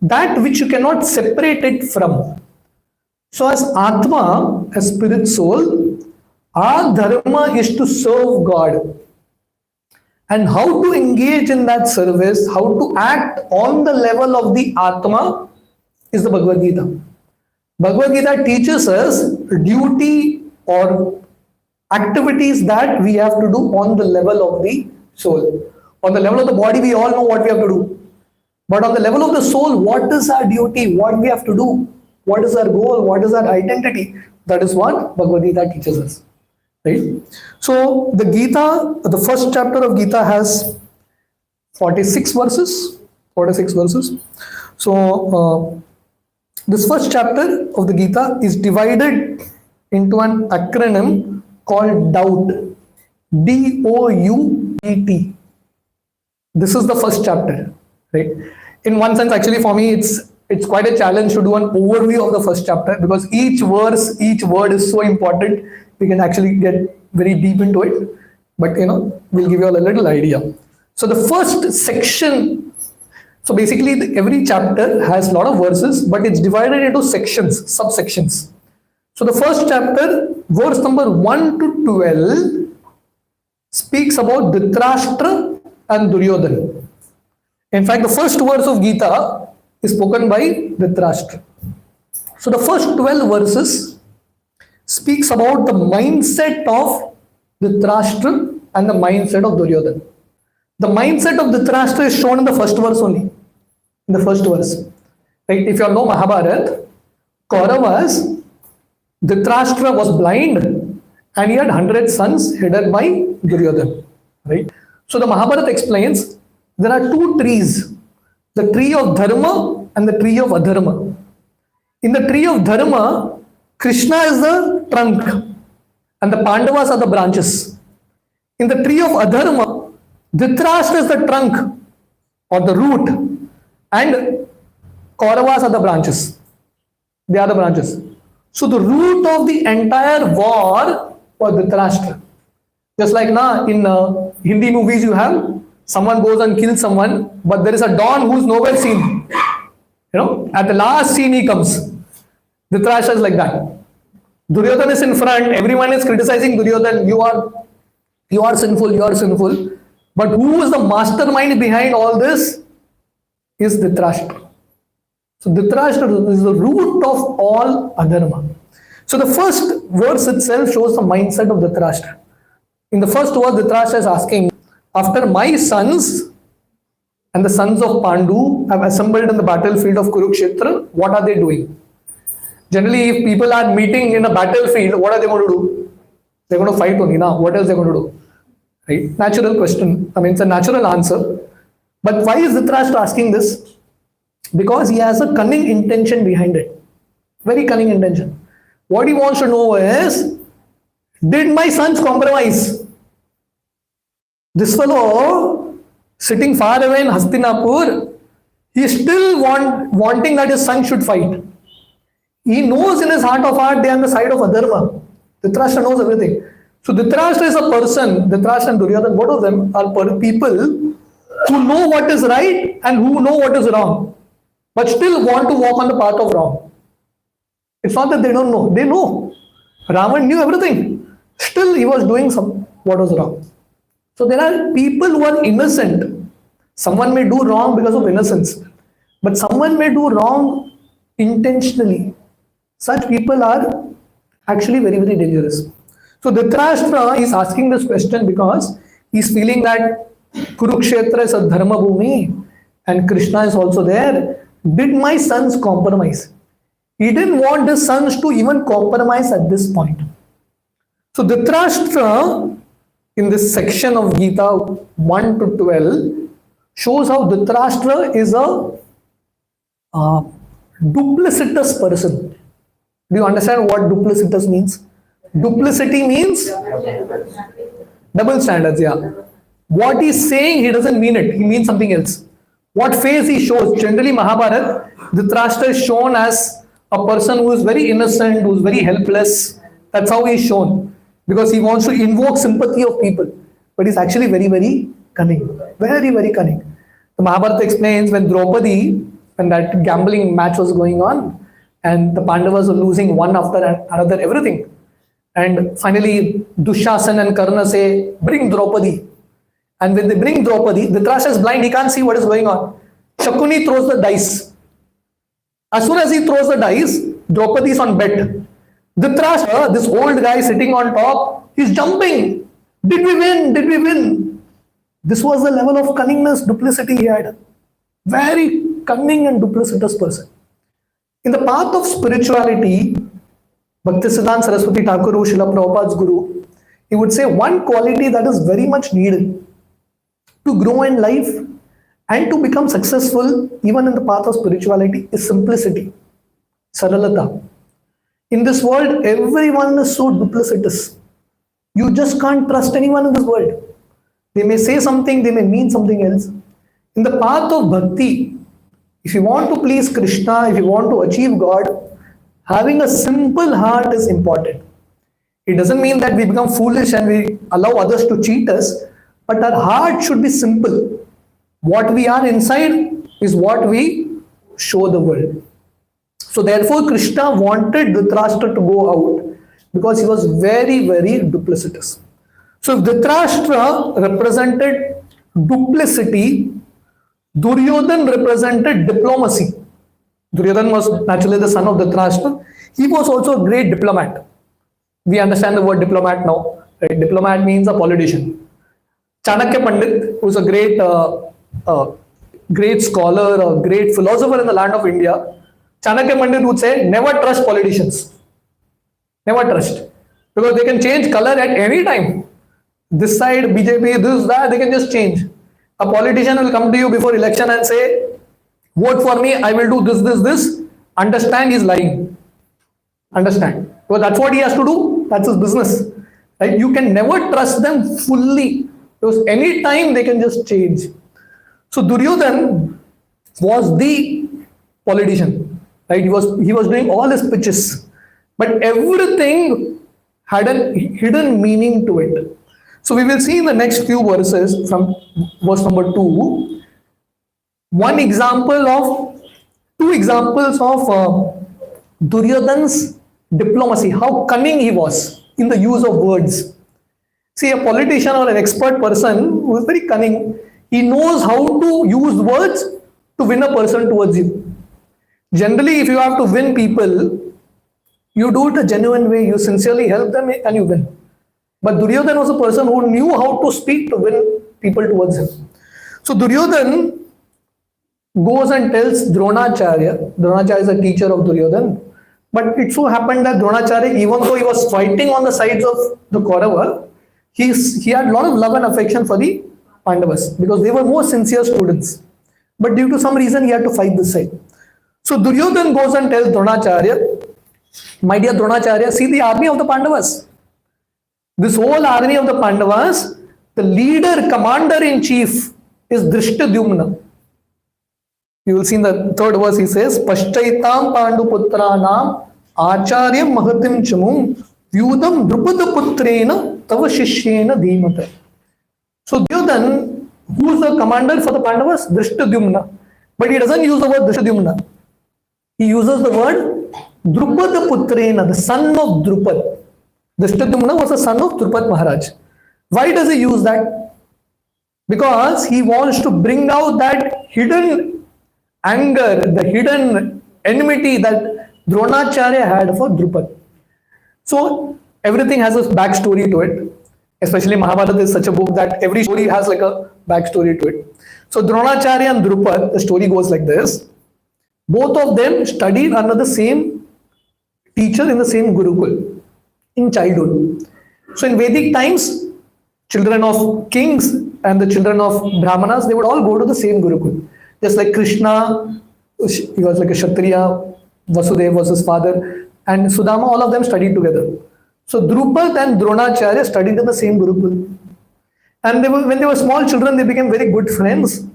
that which you cannot separate it from. So as Atma, as spirit soul, our dharma is to serve God. And how to engage in that service, how to act on the level of the Atma is the Bhagavad Gita. Bhagavad Gita teaches us duty or activities that we have to do on the level of the soul. On the level of the body, we all know what we have to do. But on the level of the soul, what is our duty? What we have to do? What is our goal? What is our identity? That is what Bhagavad Gita teaches us. Right? So the Gita, the first chapter of Gita has 46 verses. 46 verses. So this first chapter of the Gita is divided into an acronym called DOUBT. D-O-U-B-T. This is the first chapter. Right? In one sense, actually, for me, it's quite a challenge to do an overview of the first chapter because each verse, each word is so important. We can actually get very deep into it. But, we'll give you all a little idea. So the first section, so basically every chapter has a lot of verses, but it's divided into sections, subsections. So the first chapter, verse number 1 to 12, speaks about Dhritarashtra and Duryodhana. In fact, the first verse of Gita is spoken by Dhritarashtra. So the first 12 verses speaks about the mindset of Dhritarashtra and the mindset of Duryodhana. The mindset of Dhritarashtra is shown in the first verse only. In the first verse. Right? If you all know Mahabharata, Kauravas, Dhritarashtra was blind and he had 100 sons headed by Duryodhana. Right? So the Mahabharata explains there are two trees, the tree of Dharma and the tree of Adharma. In the tree of Dharma, Krishna is the trunk and the Pandavas are the branches. In the tree of Adharma, Dhritarashtra is the trunk or the root and Kauravas are the branches. They are the branches. So the root of the entire war was Dhritarashtra. Just like now in Hindi movies you have someone goes and kills someone, but there is a Don who is nowhere seen. At the last scene he comes. Dhritarashtra is like that. Duryodhana is in front, everyone is criticizing Duryodhana, you are sinful, you are sinful. But who is the mastermind behind all this? Is Dhritarashtra. So Dhritarashtra is the root of all adharma. So the first verse itself shows the mindset of Dhritarashtra. In the first verse, Dhritarashtra is asking, after my sons and the sons of Pandu have assembled in the battlefield of Kurukshetra, what are they doing? Generally, if people are meeting in a battlefield, what are they going to do? They're going to fight only now. What else they're going to do? Right? Natural question. I mean, it's a natural answer. But why is Dhritarashtra asking this? Because he has a cunning intention behind it. Very cunning intention. What he wants to know is, did my sons compromise? This fellow, sitting far away in Hastinapur, he is still wanting that his son should fight. He knows in his heart of heart they are on the side of Adharma. Dhritarashtra knows everything. So Dhritarashtra is a person, Dhritarashtra and Duryodhana, both of them are people who know what is right and who know what is wrong, but still want to walk on the path of wrong. It's not that they don't know, they know. Ravan knew everything. Still he was doing what was wrong. So there are people who are innocent. Someone may do wrong because of innocence, but someone may do wrong intentionally. Such people are actually very, very dangerous. So Dhritarashtra is asking this question because he's feeling that Kurukshetra is a dharma bhumi and Krishna is also there. Did my sons compromise? He didn't want his sons to even compromise at this point. So Dhritarashtra, in this section of Gita 1 to 12, shows how Dhritarashtra is a duplicitous person. Do you understand what duplicitous means? Duplicity means double standards, yeah. What he's saying, he doesn't mean it. He means something else. What face he shows. Generally, Mahabharata, Dhritarashtra is shown as a person who is very innocent, who is very helpless. That's how he is shown. Because he wants to invoke sympathy of people. But he's actually very, very cunning. Very, very cunning. The Mahabharata explains when Draupadi, when that gambling match was going on, and the Pandavas were losing one after another, everything. And finally, Dushasana and Karna say, bring Draupadi. And when they bring Draupadi, Dhritarashtra is blind, he can't see what is going on. Shakuni throws the dice. As soon as he throws the dice, Draupadi is on bet. Dhritarashtra, this old guy sitting on top, he's jumping. Did we win? Did we win? This was the level of cunningness, duplicity he had. Very cunning and duplicitous person. In the path of spirituality, Bhaktisiddhanta Saraswati Thakur, Srila Prabhupada's guru, he would say one quality that is very much needed to grow in life and to become successful even in the path of spirituality is simplicity, saralata. In this world, everyone is so duplicitous. You just can't trust anyone in this world. They may say something, they may mean something else. In the path of bhakti, if you want to please Krishna, if you want to achieve God, having a simple heart is important. It doesn't mean that we become foolish and we allow others to cheat us, but our heart should be simple. What we are inside is what we show the world. So therefore Krishna wanted Dhritarashtra to go out because he was very, very duplicitous. So if Dhritarashtra represented duplicity, Duryodhana represented diplomacy. Duryodhana was naturally the son of Dhritarashtra. He was also a great diplomat. We understand the word diplomat now. Right? Diplomat means a politician. Chanakya Pandit, who is a great scholar, a great philosopher in the land of India, Chanakya Pandit would say, never trust politicians. Never trust. Because they can change color at any time. This side, BJP, this, that, they can just change. A politician will come to you before election and say, vote for me, I will do this. Understand he's lying. Understand. Because that's what he has to do. That's his business. Right? You can never trust them fully. Because any time they can just change. So Duryodhana was the politician. Right? He was doing all his pitches. But everything had a hidden meaning to it. So we will see in the next few verses from verse number 2, two examples of Duryodhana's diplomacy, how cunning he was in the use of words. See, a politician or an expert person who is very cunning, he knows how to use words to win a person towards you. Generally, if you have to win people, you do it a genuine way, you sincerely help them and you win. But Duryodhana was a person who knew how to speak to win people towards him. So Duryodhana goes and tells Dronacharya is a teacher of Duryodhana, But it so happened that Dronacharya, even though he was fighting on the sides of the Kaurava, he had a lot of love and affection for the Pandavas because they were more sincere students. But due to some reason, he had to fight this side. So Duryodhan goes and tells Dronacharya, my dear Dronacharya, see the army of the Pandavas. This whole army of the Pandavas, the leader, commander-in-chief is Drishtadyumna. You will see in the third verse, he says, Paschaitam Panduputranam Acharyam Mahatim Chamum Vyudam Drupadaputrena Tava Shishyena Dhimata. So Duryodhan, who is the commander for the Pandavas? Drishtadyumna. But he doesn't use the word Drishtadyumna. He uses the word Drupadaputrena, the son of Drupad. Drishtadyumna was the son of Drupad Maharaj. Why does he use that? Because he wants to bring out that hidden anger, the hidden enmity that Dronacharya had for Drupad. So everything has a backstory to it. Especially Mahabharata is such a book that every story has like a backstory to it. So Dronacharya and Drupad, the story goes like this. Both of them studied under the same teacher in the same Gurukul in childhood. So in Vedic times, children of kings and the children of Brahmanas, they would all go to the same Gurukul. Just like Krishna, he was like a Kshatriya, Vasudeva was his father, and Sudama, all of them studied together. So Drupad and Dronacharya studied in the same Gurukul. And when they were small children, they became very good friends.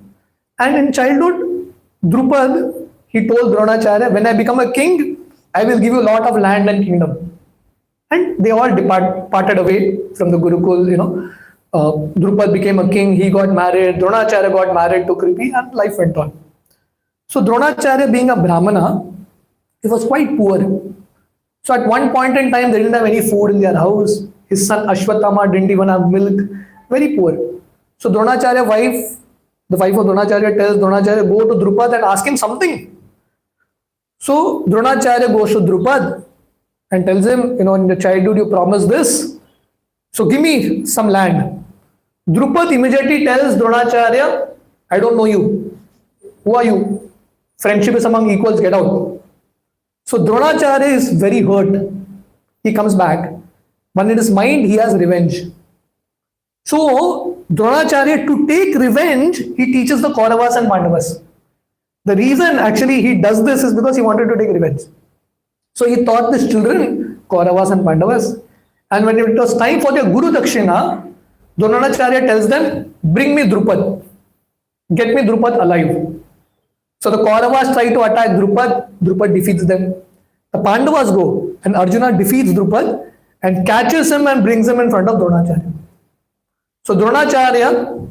And in childhood, Drupad, he told Dronacharya, when I become a king, I will give you a lot of land and kingdom. And they all parted away from the Gurukul, Drupad became a king, he got married, Dronacharya got married to Kripi, and life went on. So Dronacharya, being a Brahmana, he was quite poor. So at one point in time, they didn't have any food in their house. His son Ashwatthama didn't even have milk. Very poor. So Dronacharya's wife, the wife of Dronacharya, tells Dronacharya, go to Drupad and ask him something. So Dronacharya goes to Drupad and tells him, in the childhood you promised this, so give me some land. Drupad immediately tells Dronacharya, I don't know you. Who are you? Friendship is among equals, get out. So Dronacharya is very hurt. He comes back. But in his mind, he has revenge. So Dronacharya, to take revenge, he teaches the Kauravas and Pandavas. The reason actually he does this is because he wanted to take revenge. So he taught his children, Kauravas and Pandavas. And when it was time for their Guru Dakshina, Dronacharya tells them, bring me Drupad. Get me Drupad alive. So the Kauravas try to attack Drupad. Drupad defeats them. The Pandavas go and Arjuna defeats Drupad and catches him and brings him in front of Dronacharya. So Dronacharya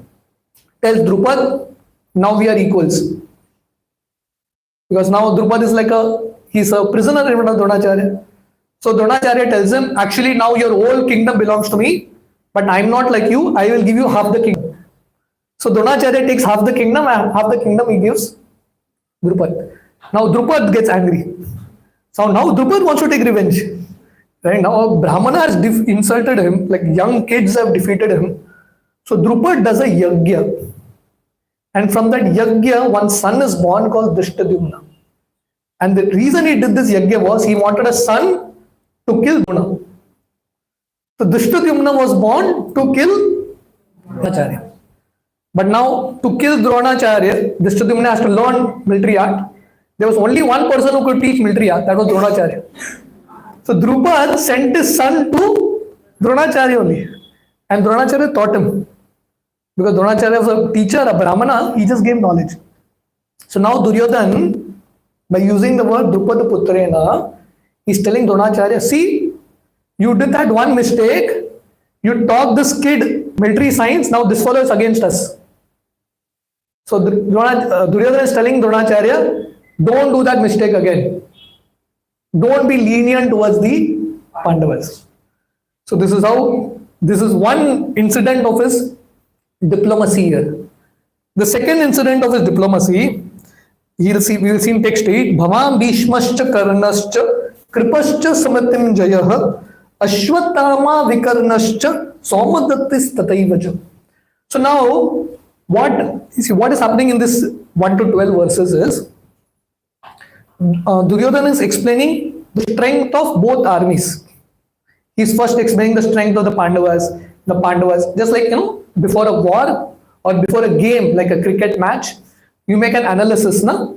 tells Drupad, now we are equals. Because now Drupad is he's a prisoner in front of Dronacharya. So Dronacharya tells him, actually now your whole kingdom belongs to me, but I'm not like you, I will give you half the kingdom. So Dronacharya takes half the kingdom and half the kingdom he gives Drupad. Now Drupad gets angry. So now Drupad wants to take revenge. Right now Brahmana has insulted him, like young kids have defeated him. So Drupad does a yagya. And from that yagya, one son is born called Drishtadyumna. And the reason he did this yagya was he wanted a son to kill Drona. So Drishtadyumna was born to kill Dronacharya. But now to kill Dronacharya, Drishtadyumna has to learn military art. There was only one person who could teach military art, that was Dronacharya. So Drupad sent his son to Dronacharya only. And Dronacharya taught him. Because Dronacharya was a teacher, a Brahmana, he just gave knowledge. So now Duryodhan, by using the word Drupadaputrena, he's telling Dronacharya, see, you did that one mistake, you taught this kid military science, now this fellow is against us. So Duryodhan is telling Dronacharya, don't do that mistake again. Don't be lenient towards the Pandavas. So this is one incident of his diplomacy here. The second incident of his diplomacy, we will see in text 8, Bhavam Bhishmascha Karnascha Kripascha Samatim Jayah Ashwatthama Vikarnascha Somadattis Tataivaja. So now, what is happening in this 1 to 12 verses is, Duryodhana is explaining the strength of both armies. He's first explaining the strength of the Pandavas. The Pandavas, just like before a war or before a game, like a cricket match, you make an analysis, na?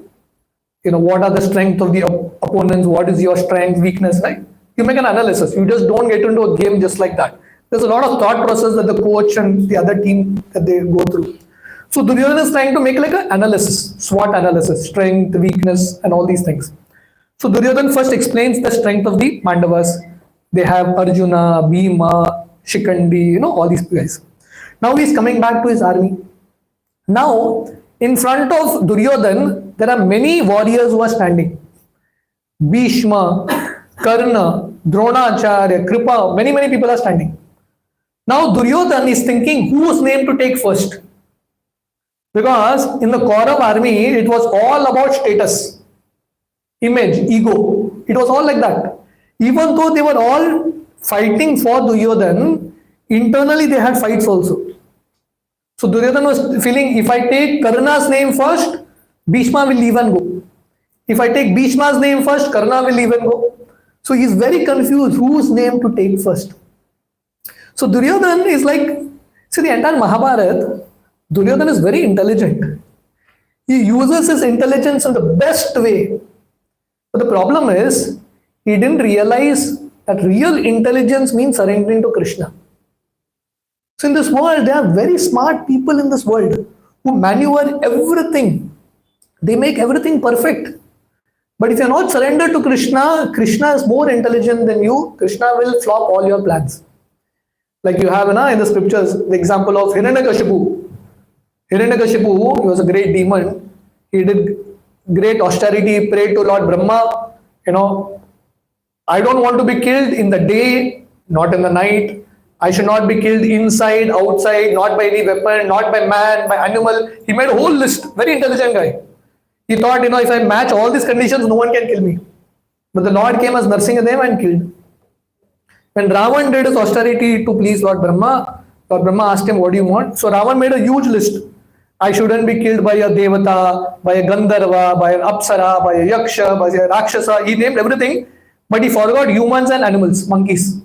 What are the strength of the opponents? What is your strength, weakness, right? You make an analysis. You just don't get into a game just like that. There's a lot of thought process that the coach and the other team that they go through. So Duryodhana is trying to make like an analysis, SWOT analysis, strength, weakness, and all these things. So Duryodhana first explains the strength of the Pandavas. They have Arjuna, Bhima, Shikandi, all these guys. Now he's coming back to his army. Now, in front of Duryodhana, there are many warriors who are standing. Bhishma, Karna, Dronacharya, Kripa, many people are standing. Now Duryodhana is thinking whose name to take first. Because in the Kaurav army, it was all about status, image, ego. It was all like that. Even though they were all fighting for Duryodhana, internally they had fights also. So Duryodhana was feeling, if I take Karna's name first, Bhishma will leave and go. If I take Bhishma's name first, Karna will leave and go. So he's very confused whose name to take first. So Duryodhana is like, see, the entire Mahabharata, Duryodhana is very intelligent. He uses his intelligence in the best way. But the problem is, he didn't realize that real intelligence means surrendering to Krishna. So in this world, there are very smart people in this world who maneuver everything. They make everything perfect. But if you're not surrendered to Krishna, Krishna is more intelligent than you. Krishna will flop all your plans. Like you have in the scriptures, the example of Hiranyakashipu. Hiranyakashipu, he was a great demon. He did great austerity, prayed to Lord Brahma. I don't want to be killed in the day, not in the night. I should not be killed inside, outside, not by any weapon, not by man, by animal. He made a whole list. Very intelligent guy. He thought, if I match all these conditions, no one can kill me. But the Lord came as Narsingadeva and killed. When Ravan did his austerity to please Lord Brahma asked him, what do you want? So Ravan made a huge list. I shouldn't be killed by a Devata, by a Gandharva, by an Apsara, by a Yaksha, by a Rakshasa. He named everything, but he forgot humans and animals, monkeys.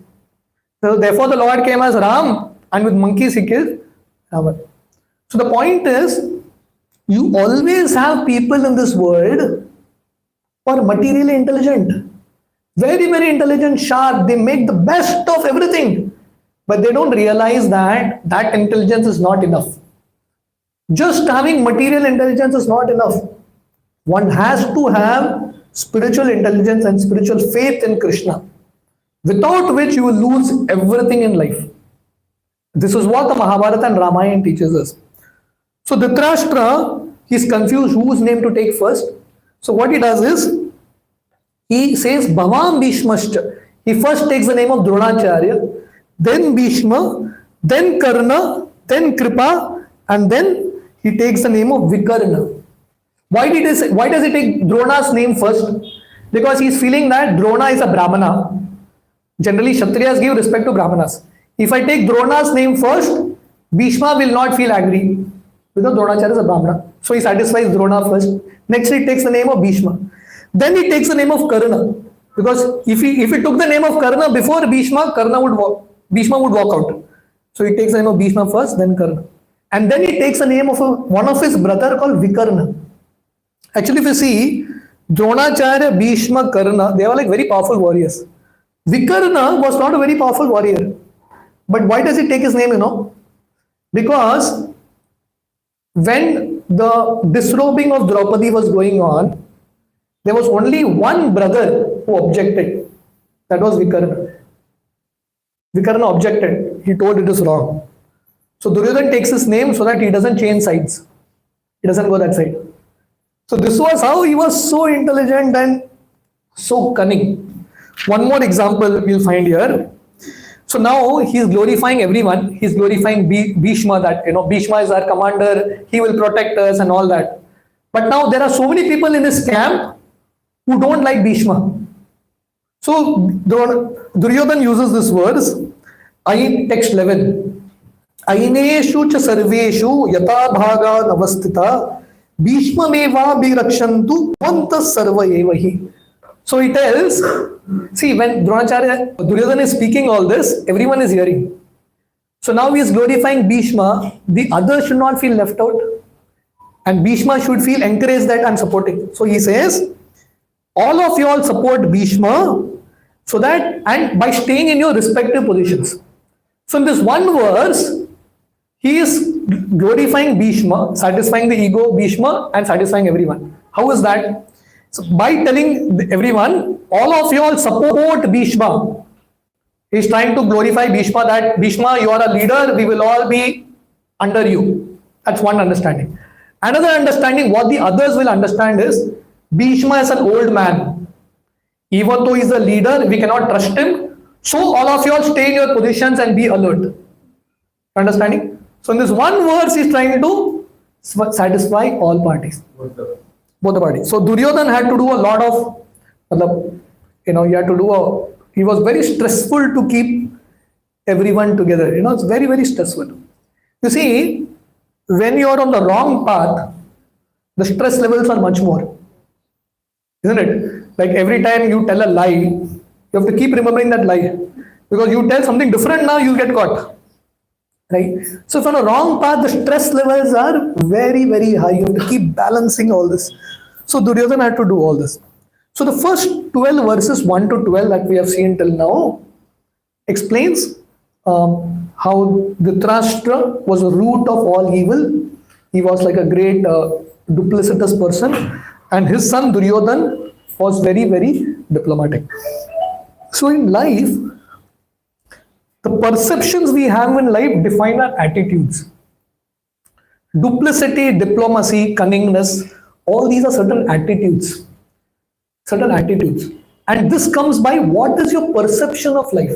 So therefore the Lord came as Ram, and with monkeys he killed Ravan. So the point is, you always have people in this world who are materially intelligent. Very, very intelligent, sharp. They make the best of everything. But they don't realize that that intelligence is not enough. Just having material intelligence is not enough. One has to have spiritual intelligence and spiritual faith in Krishna, without which you will lose everything in life. This is what the Mahabharata and Ramayana teaches us. So Dhritarashtra, he's confused whose name to take first. So what he does is, he says Bhavam Bhishmascha. He first takes the name of Dronacharya, then Bhishma, then Karna, then Kripa, and then he takes the name of Vikarna. Why does he take Drona's name first? Because he's feeling that Drona is a Brahmana. Generally, Kshatriyas give respect to Brahmanas. If I take Drona's name first, Bhishma will not feel angry because Dronacharya is a Brahmana. So he satisfies Drona first. Next, he takes the name of Bhishma. Then he takes the name of Karna, because if he took the name of Karna before Bhishma, Bhishma would walk out. So he takes the name of Bhishma first, then Karna. And then he takes the name of one of his brother called Vikarna. Actually, if you see, Dronacharya, Bhishma, Karna, they were like very powerful warriors. Vikarna was not a very powerful warrior. But why does he take his name, Because when the disrobing of Draupadi was going on, there was only one brother who objected. That was Vikarna. Vikarna objected. He told it is wrong. So Duryodhana takes his name so that he doesn't change sides. He doesn't go that side. So this was how he was so intelligent and so cunning. One more example we'll find here. So now he is glorifying everyone. He is glorifying Bhishma, that Bhishma is our commander. He will protect us and all that. But now there are so many people in his camp who don't like Bhishma. So Duryodhana uses this verse, text 11. Aineshu cha sarveshu yata bhaga navastita Bhishma meva birakshantu vanta sarva evahi. So he tells, see, when Duryodhana is speaking all this, everyone is hearing. So now he is glorifying Bhishma. The others should not feel left out. And Bhishma should feel encouraged that I'm supporting. So he says, all of you all support Bhishma so that, and by staying in your respective positions. So in this one verse, he is glorifying Bhishma, satisfying the ego of Bhishma and satisfying everyone. How is that? So by telling everyone, all of you all support Bhishma. He is trying to glorify Bhishma, that Bhishma, you are a leader, we will all be under you. That's one understanding. Another understanding, what the others will understand is, Bhishma is an old man. Even though he is a leader, we cannot trust him. So all of you all stay in your positions and be alert. Understanding? So in this one verse, he is trying to satisfy all parties. Both the parties. So Duryodhana had to do a lot of, he was very stressful to keep everyone together. It's very, very stressful. You see, when you are on the wrong path, the stress levels are much more. Isn't it? Like every time you tell a lie, you have to keep remembering that lie. Because you tell something different now, you get caught. Right? So if on a wrong path, the stress levels are very, very high. You have to keep balancing all this. So Duryodhana had to do all this. So the first 12 verses, 1 to 12 that we have seen till now, explains how Dhritarashtra was the root of all evil. He was like a great duplicitous person, and his son Duryodhana was very, very diplomatic. So in life, the perceptions we have in life define our attitudes. Duplicity, diplomacy, cunningness, all these are certain attitudes. Certain attitudes. And this comes by what is your perception of life.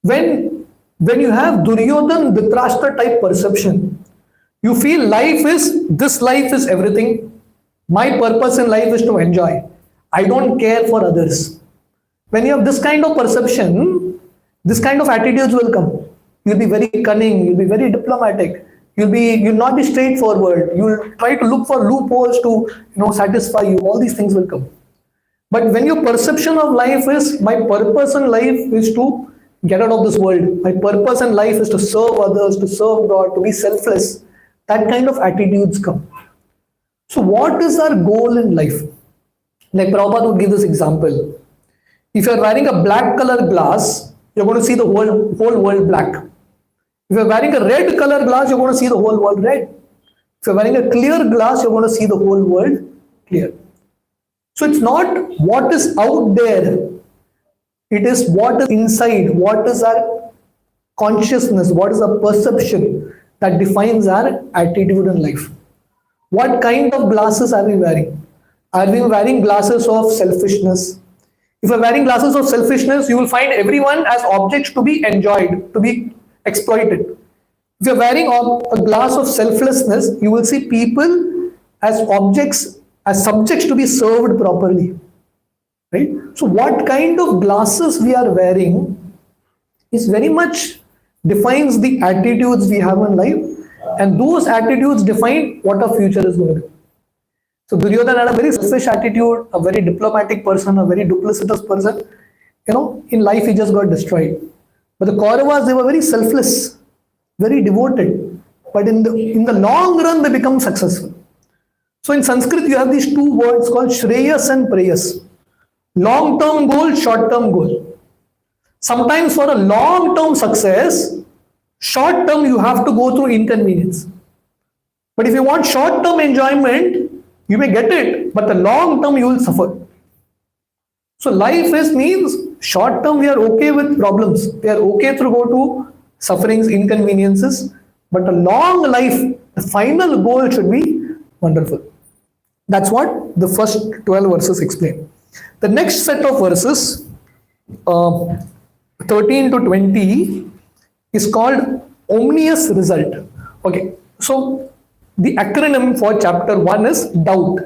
When you have Duryodhana, Dhritarashtra type perception, you feel this life is everything. My purpose in life is to enjoy. I don't care for others. When you have this kind of perception, this kind of attitudes will come. You'll be very cunning, you'll be very diplomatic, you'll not be straightforward, you'll try to look for loopholes to satisfy you. All these things will come. But when your perception of life is, my purpose in life is to get out of this world, my purpose in life is to serve others, to serve God, to be selfless, that kind of attitudes come. So what is our goal in life? Like Prabhupada would give this example. If you're wearing a black color glass, you're going to see the whole world black. If you're wearing a red color glass, you're going to see the whole world red. If you're wearing a clear glass, you're going to see the whole world clear. So it's not what is out there, it is what is inside, what is our consciousness, what is our perception that defines our attitude in life. What kind of glasses are we wearing? Are we wearing glasses of selfishness? If you're wearing glasses of selfishness, you will find everyone as objects to be enjoyed, to be exploited. If you're wearing a glass of selflessness, you will see people as objects, as subjects to be served properly. Right? So what kind of glasses we are wearing is very much defines the attitudes we have in life, and those attitudes define what our future is going to be. So Duryodhana had a very selfish attitude, a very diplomatic person, a very duplicitous person. In life he just got destroyed. But the Kauravas, they were very selfless, very devoted. But in the long run, they become successful. So in Sanskrit, you have these two words called Shreyas and Preyas. Long-term goal, short-term goal. Sometimes for a long-term success, short-term you have to go through inconvenience. But if you want short-term enjoyment, you may get it, but the long-term you will suffer. So life means short-term we are okay with problems. We are okay to go to sufferings, inconveniences. But a long life, the final goal should be wonderful. That's what the first 12 verses explain. The next set of verses, 13 to 20, is called Omnious Result. Okay, so the acronym for chapter 1 is DOUBT.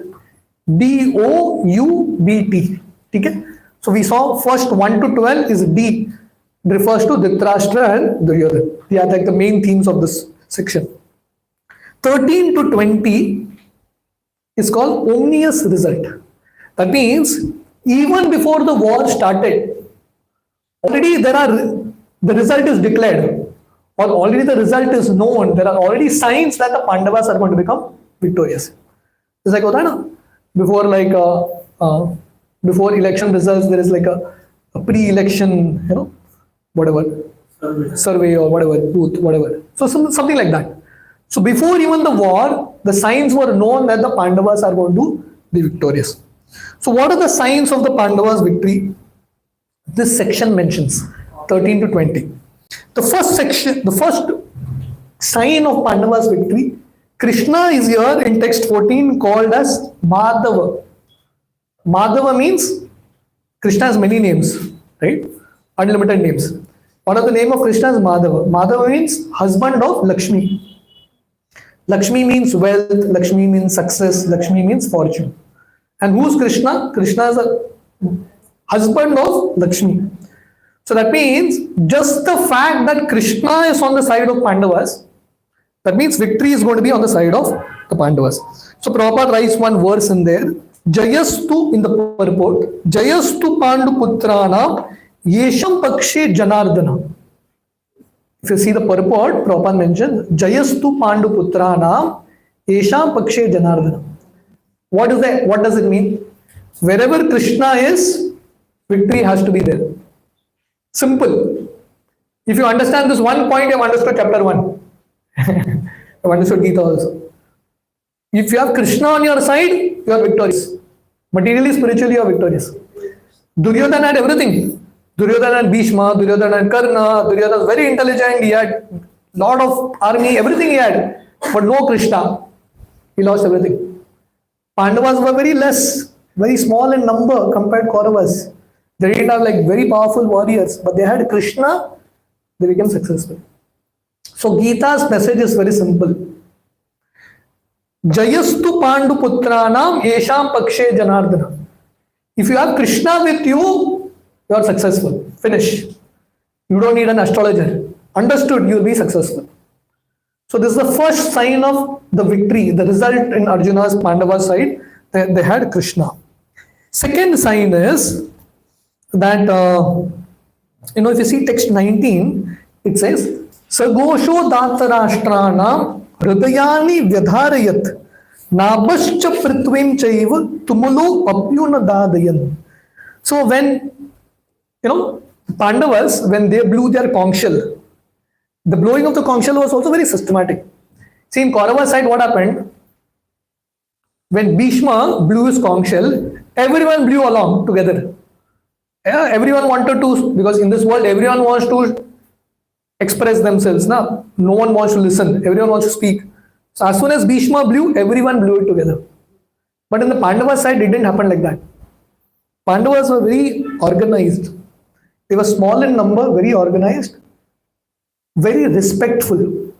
D-O-U-B-T. Okay? So we saw first 1 to 12 is D. It refers to Dhritarashtra and Duryodhana. They are like the main themes of this section. 13 to 20 is called Omnious Result. That means Even before the war started, already the result is declared, or already the result is known. There are already signs that the Pandavas are going to become victorious. It's like hota hai na? Before before election results, there is like a pre-election, whatever survey or whatever, booth, whatever. So something like that. So before even the war, the signs were known that the Pandavas are going to be victorious. So what are the signs of the Pandavas' victory? This section mentions 13 to 20. The first section, the first sign of Pandavas' victory, Krishna is here in text 14 called as Madhava. Madhava means Krishna has many names, right? Unlimited names. One of the name of Krishna is Madhava. Madhava means husband of Lakshmi. Lakshmi means wealth, Lakshmi means success, Lakshmi means fortune. And who's Krishna? Krishna is a husband of Lakshmi. So that means just the fact that Krishna is on the side of Pandavas, that means victory is going to be on the side of the Pandavas. So Prabhupada writes one verse in there, Jayastu, in the purport, Jayastu Pandu Putrana Yesham Pakshe Janardana. If you see the purport, Prabhupada mentions Jayastu Pandu Putrana Yesham Pakshe Janardana. What is that? What does it mean? Wherever Krishna is, victory has to be there. Simple. If you understand this one point, you have understood chapter 1. You have understood Gita also. If you have Krishna on your side, you are victorious. Materially, spiritually, you are victorious. Duryodhana had everything. Duryodhana had Bhishma, Duryodhana had Karna, Duryodhana was very intelligent, he had lot of army, everything he had. But no Krishna. He lost everything. Pandavas were very less, very small in number compared to Kauravas. They didn't have like very powerful warriors, but they had Krishna, they became successful. So Gita's message is very simple. Jayastu Pandu Putranam Yesham Pakshe Janardana. If you have Krishna with you, you are successful. Finish. You don't need an astrologer. Understood, you will be successful. So this is the first sign of the victory, the result in Arjuna's Pandava side. They had Krishna. Second sign is that, if you see text 19, it says, Sagosho Datarashtrana Hridayani Vyadharayat Nabascha Prithvim Chaiva Tumulo Apyuna Dadayan. So when, Pandavas, when they blew their conch shell, the blowing of the conch shell was also very systematic. See, in Kaurava side, what happened? When Bhishma blew his conch shell, everyone blew along together. Yeah, everyone wanted to, because in this world, everyone wants to express themselves. No one wants to listen. Everyone wants to speak. So as soon as Bhishma blew, everyone blew it together. But in the Pandava side, it didn't happen like that. Pandavas were very organized. They were small in number, very organized, very respectful.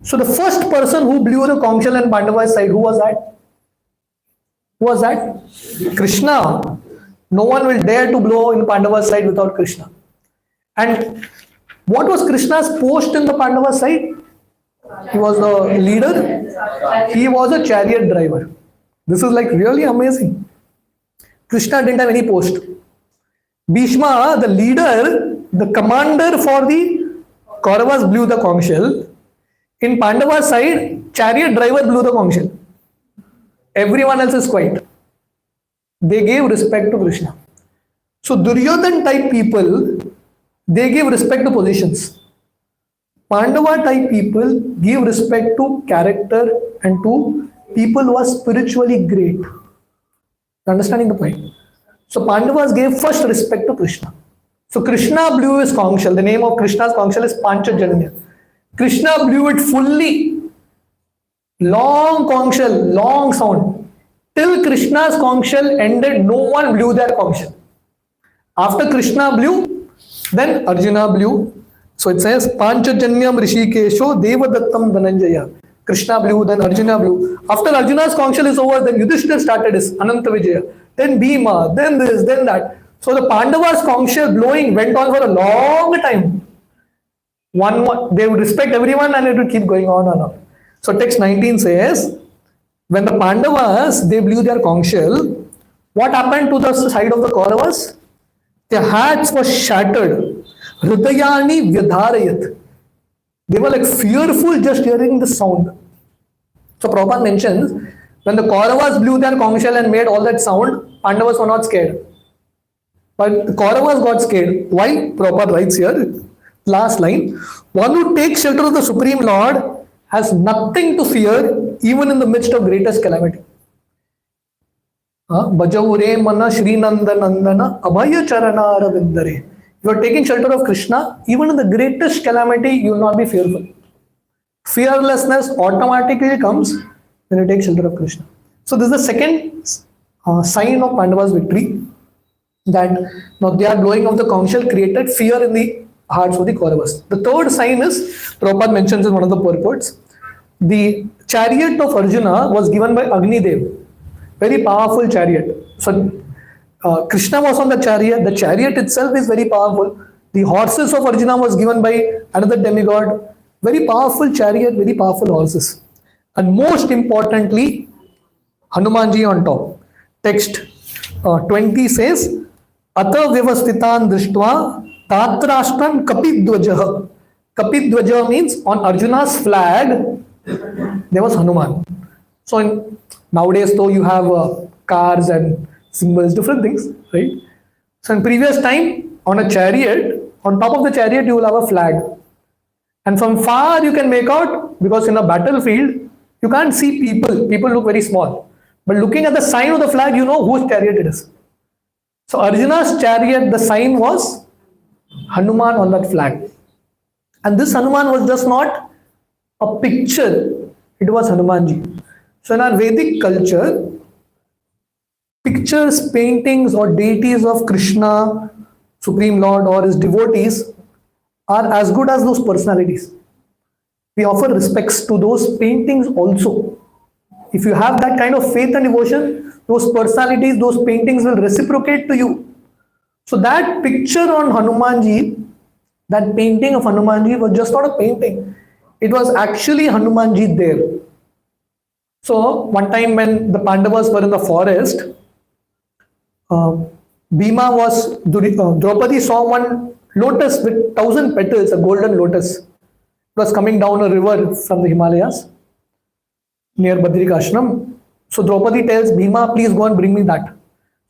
So the first person who blew the conch shell in Pandava's side, who was that? Who was that? Krishna. No one will dare to blow in Pandava's side without Krishna. And what was Krishna's post in the Pandava side? He was the leader. He was a chariot driver. This is like really amazing. Krishna didn't have any post. Bhishma, the leader, the commander for the Kauravas, blew the conch shell. In Pandava's side, chariot driver blew the conch shell. Everyone else is quiet. They gave respect to Krishna. So Duryodhan type people, they give respect to positions. Pandava type people give respect to character and to people who are spiritually great. Understanding the point? So Pandavas gave first respect to Krishna. So Krishna blew his conch shell. The name of Krishna's conch shell is Panchajanya. Krishna blew it fully. Long conch shell, long sound. Till Krishna's conch shell ended, no one blew their conch shell. After Krishna blew, then Arjuna blew. So it says, Panchajanyam Rishikesho Devadattam Dhananjaya. Krishna blew, then Arjuna blew. After Arjuna's conch shell is over, then Yudhishthira started his Ananta Vijaya. Then Bhima, then this, then that. So the Pandavas' conch shell blowing went on for a long time. They would respect everyone and it would keep going on and on. So text 19 says, when the Pandavas, they blew their conch shell, What happened to the side of the Kauravas? Their hearts were shattered. Hridayani vyadharayat. They were like fearful just hearing the sound. So Prabhupada mentions, when the Kauravas blew their conch shell and made all that sound, Pandavas were not scared. But the Kauravas got scared. Why? Prabhupada writes here, last line, one who takes shelter of the Supreme Lord has nothing to fear even in the midst of greatest calamity. Bhajaure mana Shri Nandana Abhaya Charana Aravindare. You are taking shelter of Krishna, even in the greatest calamity, you will not be fearful. Fearlessness automatically comes when you take shelter of Krishna. So this is the second sign of Pandava's victory, that now they are blowing of the conch shell created fear in the hearts of the Kauravas. The third sign is, Prabhupada mentions in one of the purports, the chariot of Arjuna was given by Agni Dev, very powerful chariot. So Krishna was on the chariot itself is very powerful. The horses of Arjuna was given by another demigod, very powerful chariot, very powerful horses. And most importantly, Hanumanji on top. Text 20 says, Ata Vyavastitan Drishtva Tatrashtan Kapidvajah. Kapidvajah means on Arjuna's flag, there was Hanuman. So nowadays, though, you have cars and symbols, different things, right? So in previous time, on a chariot, on top of the chariot, you will have a flag. And from far you can make out, because in a battlefield, you can't see people. People look very small. But looking at the sign of the flag, you know whose chariot it is. So Arjuna's chariot, the sign was Hanuman on that flag. And this Hanuman was just not a picture, it was Hanumanji. So in our Vedic culture, pictures, paintings or deities of Krishna, Supreme Lord or his devotees are as good as those personalities. We offer respects to those paintings also. If you have that kind of faith and devotion, those personalities, those paintings will reciprocate to you. So that picture on Hanumanji, that painting of Hanumanji was just not a painting. It was actually Hanumanji there. So one time when the Pandavas were in the forest, Draupadi saw one lotus with 1,000 petals, a golden lotus. It was coming down a river from the Himalayas near Badrikashram. So Draupadi tells Bhima, please go and bring me that.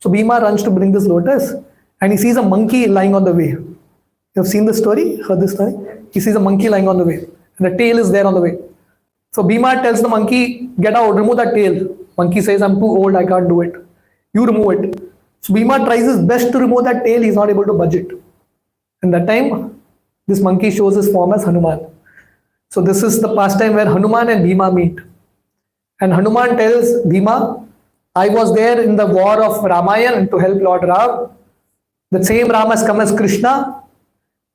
So Bhima runs to bring this lotus and he sees a monkey lying on the way. You have seen the story? Heard this story? He sees a monkey lying on the way and the tail is there on the way. So Bhima tells the monkey, get out, remove that tail. Monkey says, I'm too old, I can't do it. You remove it. So Bhima tries his best to remove that tail, he's not able to budge it. And that time, this monkey shows his form as Hanuman. So this is the pastime where Hanuman and Bhima meet. And Hanuman tells Bhima, I was there in the war of Ramayana to help Lord Ram. The same Ram has come as Krishna.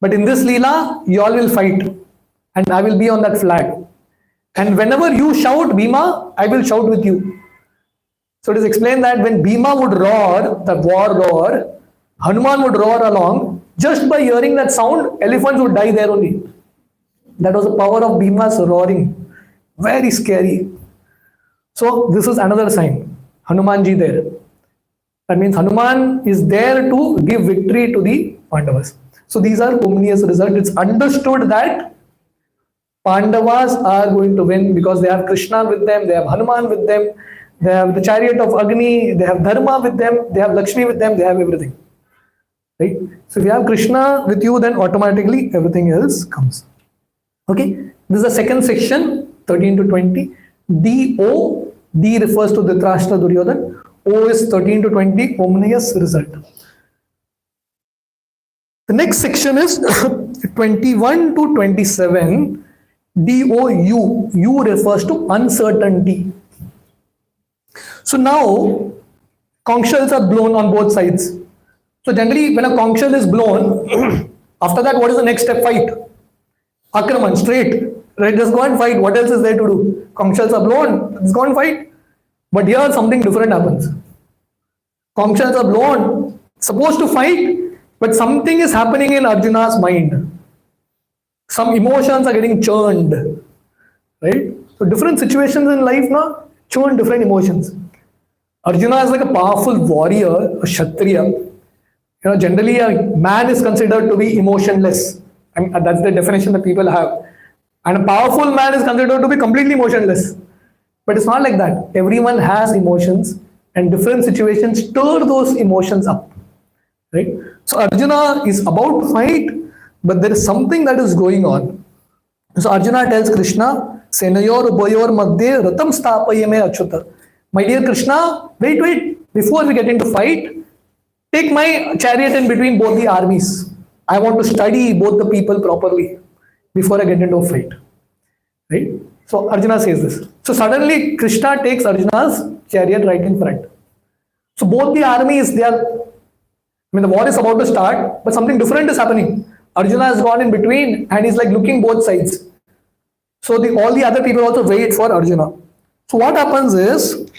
But in this Leela, you all will fight. And I will be on that flag. And whenever you shout Bhima, I will shout with you. So it is explained that when Bhima would roar, the war roar, Hanuman would roar along. Just by hearing that sound, elephants would die there only. That was the power of Bhima's roaring. Very scary. So this is another sign. Hanumanji there. That means Hanuman is there to give victory to the Pandavas. So these are ominous results. It's understood that Pandavas are going to win because they have Krishna with them, they have Hanuman with them, they have the chariot of Agni, they have Dharma with them, they have Lakshmi with them, they have everything. Right? So if you have Krishna with you, then automatically everything else comes. Okay? This is the second section, 13 to 20. D-O, D refers to Dhritarashtra Duryodhan. O is 13 to 20, ominous result. The next section is 21 to 27. D-O-U. U refers to uncertainty. So now, conch shells are blown on both sides. So generally, when a conch shell is blown, after that, what is the next step? Fight. Akraman, straight. Right, just go and fight. What else is there to do? Conch shells are blown. Let's go and fight. But here, something different happens. Conch shells are blown. Supposed to fight, but something is happening in Arjuna's mind. Some emotions are getting churned. Right? So different situations in life now churn different emotions. Arjuna is like a powerful warrior, a Kshatriya. Generally a man is considered to be emotionless. I mean, that's the definition that people have. And a powerful man is considered to be completely emotionless. But it's not like that. Everyone has emotions, and different situations stir those emotions up. Right? So Arjuna is about to fight, but there is something that is going on. So Arjuna tells Krishna, Senayor Ubayor Madhye Ratam Stapayame Achyuta. My dear Krishna, wait, before we get into fight, take my chariot in between both the armies. I want to study both the people properly before I get into a fight. Right? So Arjuna says this. So suddenly Krishna takes Arjuna's chariot right in front. So both the armies, the war is about to start, but something different is happening. Arjuna has gone in between and he's like looking both sides. So all the other people also wait for Arjuna. So what happens is,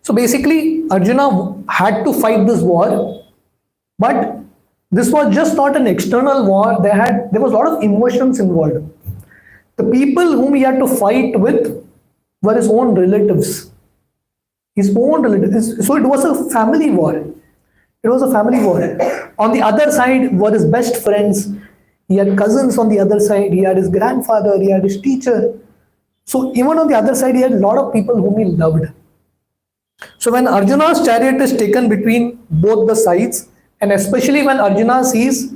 so basically Arjuna had to fight this war, but this was just not an external war. There was a lot of emotions involved. The people whom he had to fight with were his own relatives. His own relatives. So it was a family war. It was a family war. On the other side were his best friends. He had cousins on the other side. He had his grandfather. He had his teacher. So even on the other side, he had a lot of people whom he loved. So when Arjuna's chariot is taken between both the sides, and especially when Arjuna sees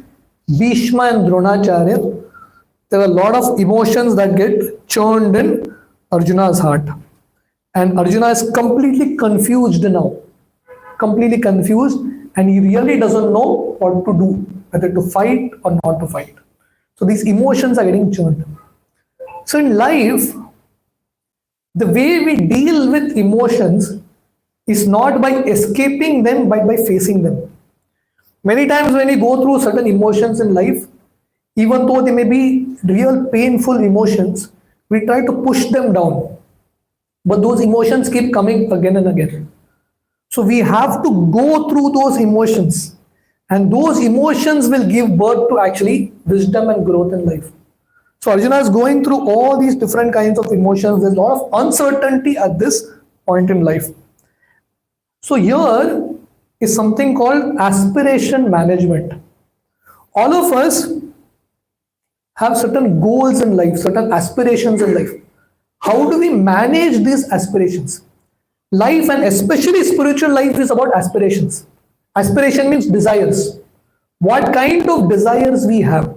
Bhishma and Dronacharya, there are a lot of emotions that get churned in Arjuna's heart. And Arjuna is completely confused now. Completely confused, and he really doesn't know what to do, whether to fight or not to fight. So these emotions are getting churned. So in life, the way we deal with emotions is not by escaping them, but by facing them. Many times when we go through certain emotions in life, even though they may be real painful emotions, we try to push them down. But those emotions keep coming again and again. So we have to go through those emotions, and those emotions will give birth to actually wisdom and growth in life. So Arjuna is going through all these different kinds of emotions. There's a lot of uncertainty at this point in life. So here is something called aspiration management. All of us have certain goals in life, certain aspirations in life. How do we manage these aspirations? Life, and especially spiritual life, is about aspirations. Aspiration means desires. What kind of desires we have,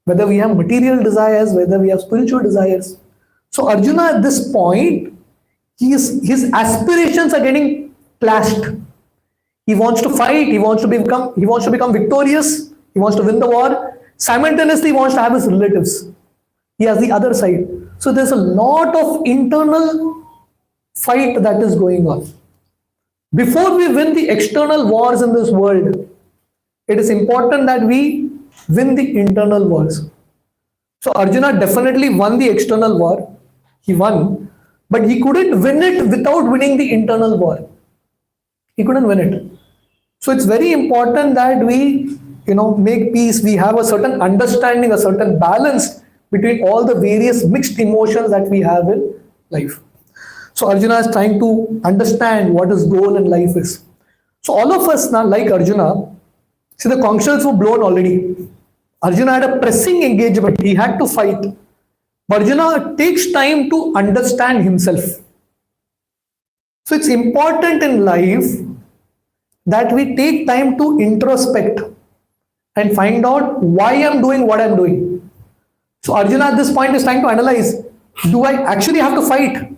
whether we have material desires, whether we have spiritual desires. So Arjuna at this point, his aspirations are getting clashed. He wants to fight, he wants to become victorious, he wants to win the war. Simultaneously, he wants to have his relatives. He has the other side. So there's a lot of internal fight that is going on. Before we win the external wars in this world, it is important that we win the internal wars. So Arjuna definitely won the external war. He won, but he couldn't win it without winning the internal war. He couldn't win it. So it's very important that we make peace. We have a certain understanding, a certain balance between all the various mixed emotions that we have in life. So Arjuna is trying to understand what his goal in life is. So all of us now, like Arjuna, see, the conch shells were blown already. Arjuna had a pressing engagement. He had to fight. But Arjuna takes time to understand himself. So it's important in life that we take time to introspect and find out why I'm doing what I'm doing. So Arjuna at this point is trying to analyze, do I actually have to fight?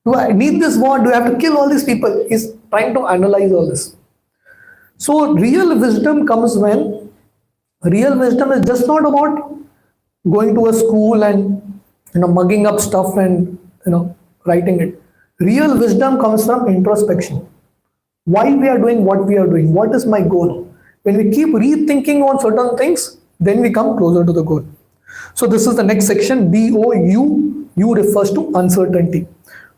Do I need this war? Do I have to kill all these people? He's trying to analyze all this. So real wisdom comes when real wisdom is just not about going to a school and mugging up stuff and writing it. Real wisdom comes from introspection. Why we are doing what we are doing? What is my goal? When we keep rethinking on certain things, then we come closer to the goal. So this is the next section. BOU. U refers to uncertainty.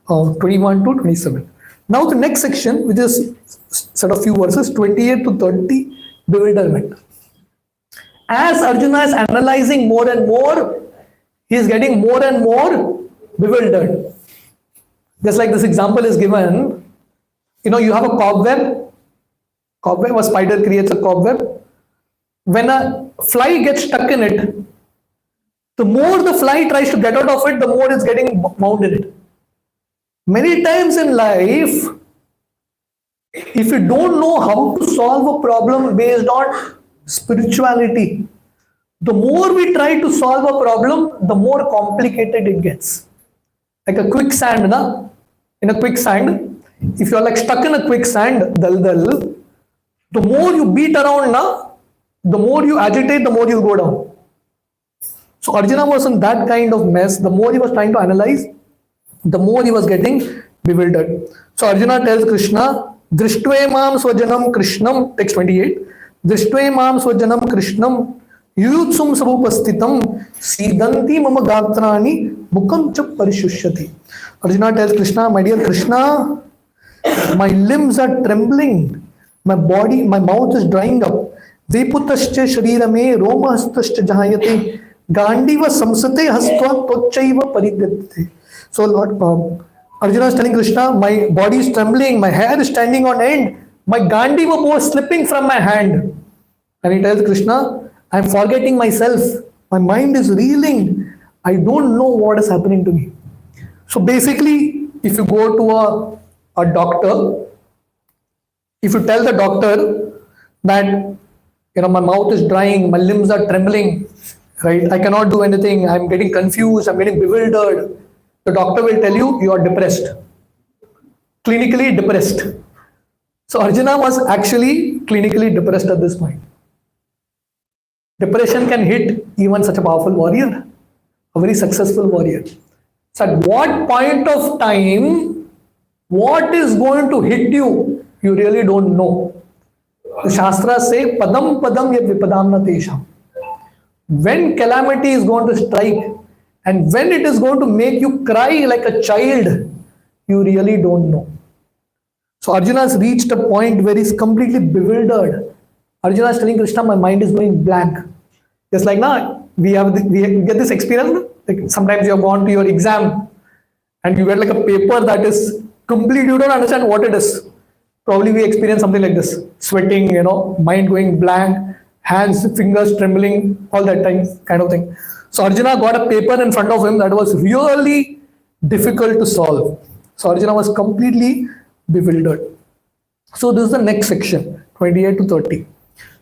21 to 27. Now the next section, which is set of few verses, 28 to 30, bewilderment. As Arjuna is analyzing more and more, he is getting more and more bewildered. Just like this example is given, You have a cobweb, a spider creates a cobweb. When a fly gets stuck in it, the more the fly tries to get out of it, the more it's getting bound in it. Many times in life, if you don't know how to solve a problem based on spirituality, the more we try to solve a problem, the more complicated it gets. Like a quicksand, na? In a quicksand, if you're like stuck in a quicksand, the more you beat around, na, the more you agitate, the more you go down. So Arjuna was in that kind of mess. The more he was trying to analyze, the more he was getting bewildered. So Arjuna tells Krishna, Drishtve mam swajanam Krishnam, text 28, Drishtve mam swajanam Krishnam, Yutsum sabupastitam, Sidanti mama gatrani, Mukam cha parishushati. Arjuna tells Krishna, my dear Krishna, my limbs are trembling, my body, my mouth is drying up. Viputascha sharirame romahastascha jahayate gandiva samsate hastva tochaiva paridyate. So Lord, Arjuna is telling Krishna, my body is trembling, my hair is standing on end, my gandiva bow is slipping from my hand. And he tells Krishna, I am forgetting myself, my mind is reeling, I don't know what is happening to me. So basically, if you go to a doctor, if you tell the doctor that my mouth is drying, my limbs are trembling, right? I cannot do anything, I'm getting confused, I'm getting bewildered. The doctor will tell you, you are depressed, clinically depressed. So Arjuna was actually clinically depressed at this point. Depression can hit even such a powerful warrior, a very successful warrior. So at what point of time, what is going to hit you, you really don't know. The Shastras say, Padam Padam Yad Vipadam Na Tesham. When calamity is going to strike and when it is going to make you cry like a child, you really don't know. So Arjuna has reached a point where he's completely bewildered. Arjuna is telling Krishna, my mind is going blank. Just like now, we get this experience. Like sometimes you have gone to your exam and you get like a paper that is complete, you don't understand what it is. Probably we experience something like this, sweating, mind going blank, hands, fingers trembling, all that time kind of thing. So Arjuna got a paper in front of him that was really difficult to solve. So Arjuna was completely bewildered. So this is the next section, 28 to 30.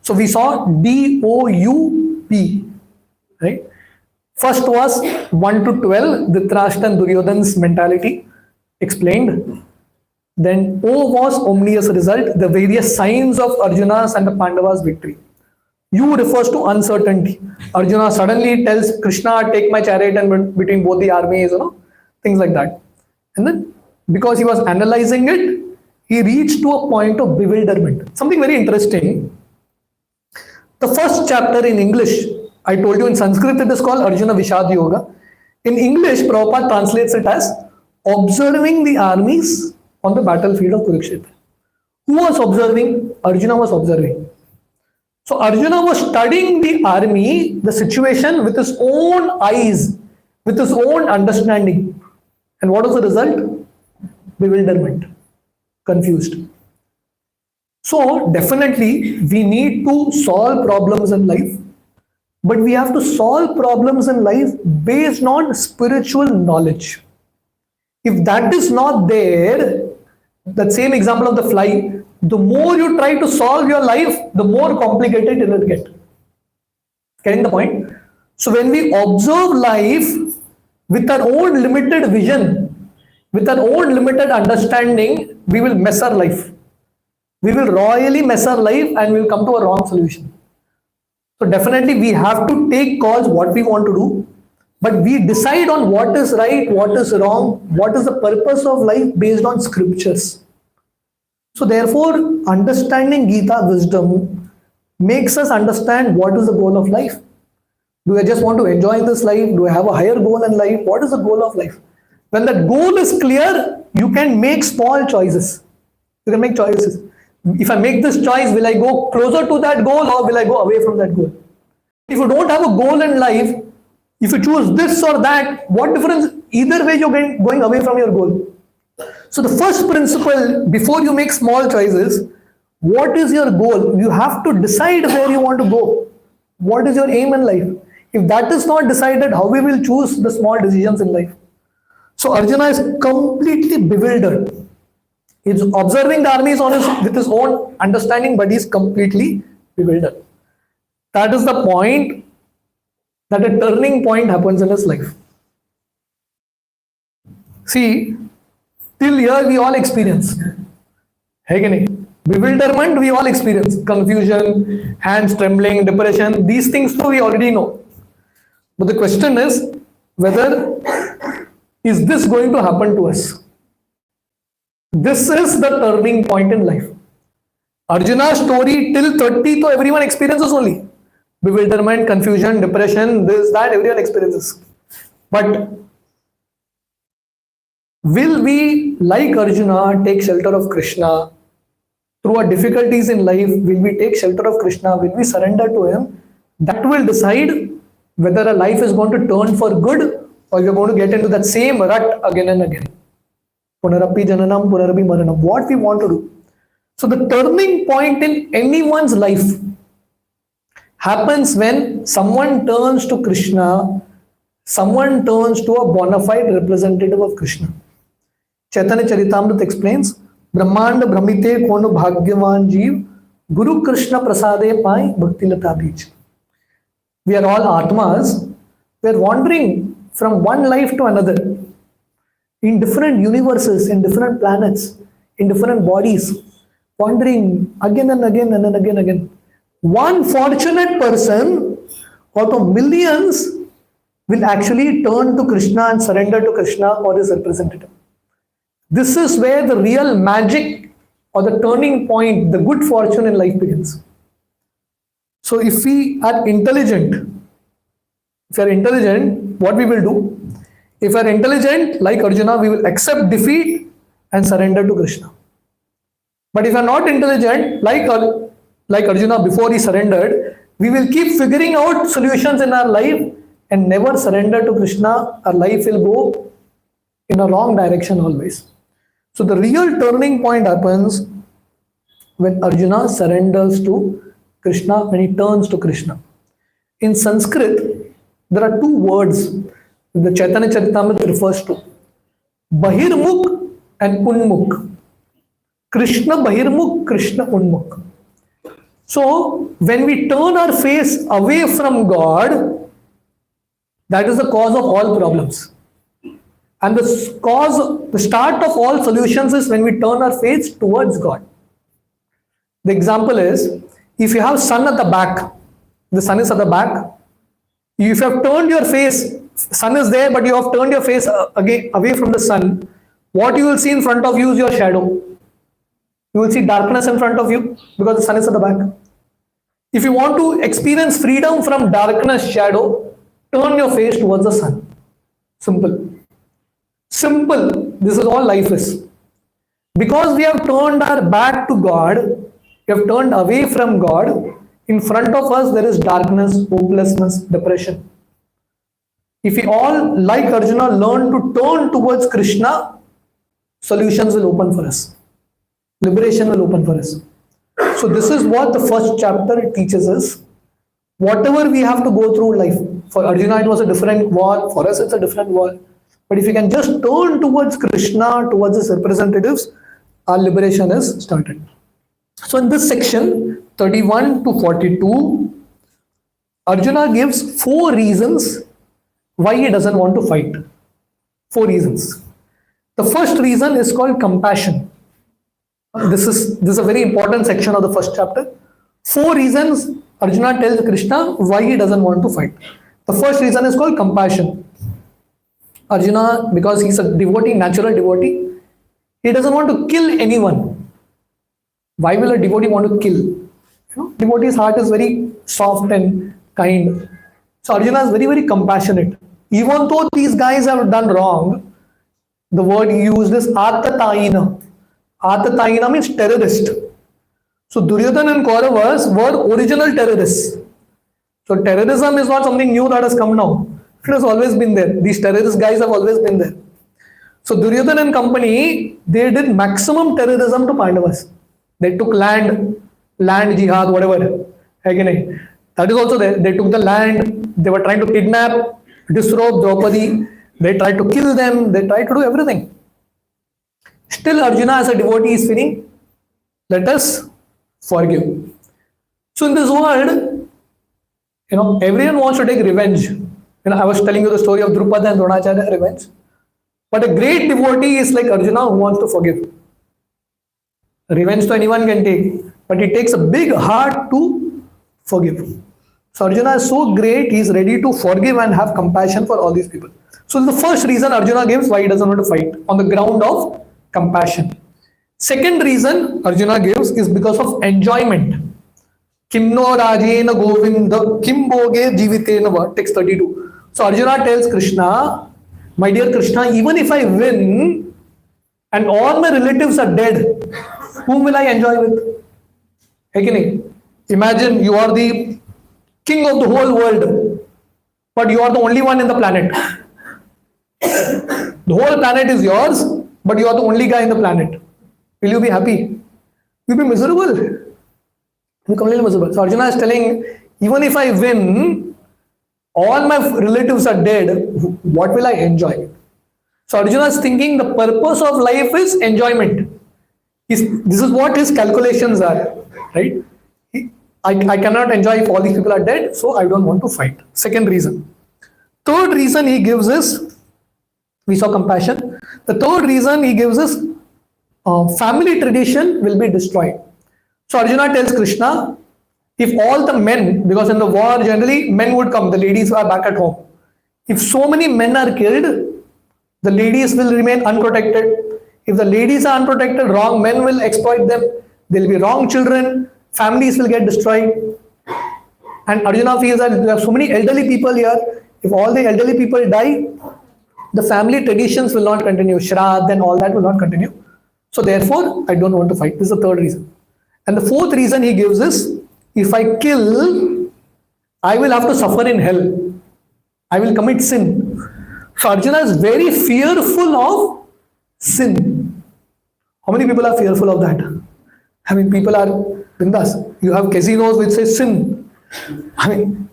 So we saw DOUP, right? First was 1 to 12, Dhritarashtra and Duryodhana's mentality explained. Then O was omnious result, the various signs of Arjuna's and the Pandavas' victory. U refers to uncertainty. Arjuna suddenly tells Krishna, take my chariot and between both the armies, things like that. And then because he was analyzing it, he reached to a point of bewilderment. Something very interesting. The first chapter in English, I told you in Sanskrit it is called Arjuna Vishad Yoga. In English, Prabhupada translates it as observing the armies on the battlefield of Kurukshetra. Who was observing? Arjuna was observing. So Arjuna was studying the army, the situation with his own eyes, with his own understanding. And what was the result? Bewilderment, confused. So definitely we need to solve problems in life, but we have to solve problems in life based on spiritual knowledge. If that is not there, that same example of the fly, the more you try to solve your life, the more complicated it will get. Getting the point? So when we observe life with our own limited vision, with our own limited understanding, we will mess our life. We will royally mess our life and we will come to a wrong solution. So definitely we have to take calls what we want to do, but we decide on what is right, what is wrong, what is the purpose of life based on scriptures. So therefore, understanding Gita wisdom makes us understand what is the goal of life. Do I just want to enjoy this life? Do I have a higher goal in life? What is the goal of life? When that goal is clear, you can make small choices. You can make choices. If I make this choice, will I go closer to that goal or will I go away from that goal? If you don't have a goal in life, if you choose this or that, what difference? Either way, you're going away from your goal. So the first principle, before you make small choices, what is your goal? You have to decide where you want to go. What is your aim in life? If that is not decided, how we will choose the small decisions in life? So Arjuna is completely bewildered. He's observing the armies with his own understanding, but he's completely bewildered. That is the point, that a turning point happens in his life. See, till here we all experience. Bewilderment we all experience. Confusion, hands trembling, depression, these things too we already know. But the question is whether is this going to happen to us? This is the turning point in life. Arjuna's story till 30, so everyone experiences only. Bewilderment, confusion, depression, this, that, everyone experiences. But will we, like Arjuna, take shelter of Krishna? Through our difficulties in life, will we take shelter of Krishna? Will we surrender to him? That will decide whether our life is going to turn for good or you're going to get into that same rut again and again. Punarapi jananam, punarapi maranam. What we want to do. So the turning point in anyone's life happens when someone turns to Krishna, someone turns to a bona fide representative of Krishna. Chaitanya Charitamrita explains, Brahmanda Brahmite Kono Bhagyavan Jeev, Guru Krishna Prasade Pai Bhakti Lata Beej. We are all Atmas. We are wandering from one life to another in different universes, in different planets, in different bodies, wandering again and again and again and again. One fortunate person out of millions will actually turn to Krishna and surrender to Krishna or his representative. This is where the real magic or the turning point, the good fortune in life begins. So if we are intelligent, what we will do? If we are intelligent, like Arjuna, we will accept defeat and surrender to Krishna. But if we are not intelligent, like Arjuna before he surrendered, we will keep figuring out solutions in our life and never surrender to Krishna. Our life will go in a wrong direction always. So the real turning point happens when Arjuna surrenders to Krishna, when he turns to Krishna. In Sanskrit, there are two words the Chaitanya Charitamrita refers to. Bahirmukh and Unmukh. Krishna Bahirmukh, Krishna Unmukh. So when we turn our face away from God, that is the cause of all problems. And the start of all solutions is when we turn our face towards God. The example is, if you have sun at the back, the sun is at the back, if you have turned your face, sun is there, but you have turned your face again away from the sun, what you will see in front of you is your shadow. You will see darkness in front of you because the sun is at the back. If you want to experience freedom from darkness, shadow, turn your face towards the sun. Simple. Simple. This is all life is. Because we have turned our back to God, we have turned away from God, in front of us there is darkness, hopelessness, depression. If we all, like Arjuna, learn to turn towards Krishna, solutions will open for us. Liberation will open for us. So this is what the first chapter teaches us. Whatever we have to go through life, for Arjuna it was a different war, for us it's a different war. But if you can just turn towards Krishna, towards his representatives, our liberation is started. So in this section, 31 to 42, Arjuna gives 4 reasons why he doesn't want to fight. 4 reasons. The first reason is called compassion. This is a very important section of the first chapter. 4 reasons Arjuna tells Krishna why he doesn't want to fight. The first reason is called compassion. Arjuna, because he's a devotee, natural devotee, he doesn't want to kill anyone. Why will a devotee want to kill? Devotee's heart is very soft and kind. So Arjuna is very, very compassionate. Even though these guys have done wrong, the word he used is Atatayina. Atatayina means terrorist. So Duryodhana and Kauravas were original terrorists. So terrorism is not something new that has come now. It has always been there. These terrorist guys have always been there. So Duryodhana and company, they did maximum terrorism to Pandavas. They took land jihad, whatever. Again, that is also there. They took the land. They were trying to kidnap, disrobe Draupadi. They tried to kill them. They tried to do everything. Still, Arjuna as a devotee is feeling, let us forgive. So in this world, everyone wants to take revenge. I was telling you the story of Drupada and Dronacharya, revenge. But a great devotee is like Arjuna who wants to forgive. Revenge to anyone can take, but it takes a big heart to forgive. So Arjuna is so great, he is ready to forgive and have compassion for all these people. So the first reason Arjuna gives why he doesn't want to fight, on the ground of compassion. Second reason Arjuna gives is because of enjoyment. Kimno rajena govinda kim bhoge jivitena va, text 32. So Arjuna tells Krishna, my dear Krishna, even if I win and all my relatives are dead, whom will I enjoy with? Imagine you are the king of the whole world, but you are the only one in the planet. The whole planet is yours, but you are the only guy in the planet. Will you be happy? You'll be miserable. You'll be completely miserable. So Arjuna is telling, even if I win, all my relatives are dead, what will I enjoy? So Arjuna is thinking the purpose of life is enjoyment. This is what his calculations are, right? I cannot enjoy if all these people are dead, so I don't want to fight. Second reason. Third reason he gives is, we saw compassion. The third reason he gives is, family tradition will be destroyed. So Arjuna tells Krishna, if all the men, because in the war generally men would come, the ladies are back at home. If so many men are killed, the ladies will remain unprotected. If the ladies are unprotected, wrong men will exploit them. There will be wrong children. Families will get destroyed. And Arjuna feels that there are so many elderly people here. If all the elderly people die, the family traditions will not continue. Shraddh and all that will not continue. So therefore, I don't want to fight. This is the third reason. And the fourth reason he gives is, if I kill, I will have to suffer in hell. I will commit sin. So Arjuna is very fearful of sin. How many people are fearful of that? People are bindas. You have casinos which say sin.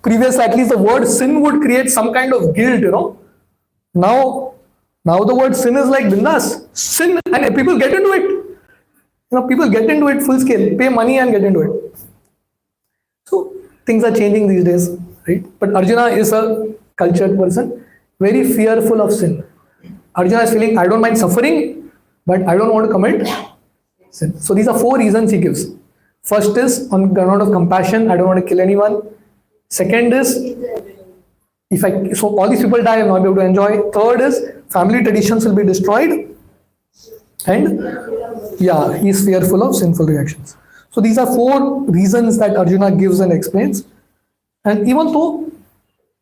Previously at least the word sin would create some kind of guilt, Now the word sin is like bindas. Sin, and people get into it. People get into it full scale, pay money and get into it. So things are changing these days, right? But Arjuna is a cultured person, very fearful of sin. Arjuna is feeling, I don't mind suffering, but I don't want to commit sin. So these are four reasons he gives. First is on ground of compassion, I don't want to kill anyone. Second is, so all these people die, I will not be able to enjoy. Third is, family traditions will be destroyed. And he is fearful of sinful reactions. So these are four reasons that Arjuna gives and explains. And even though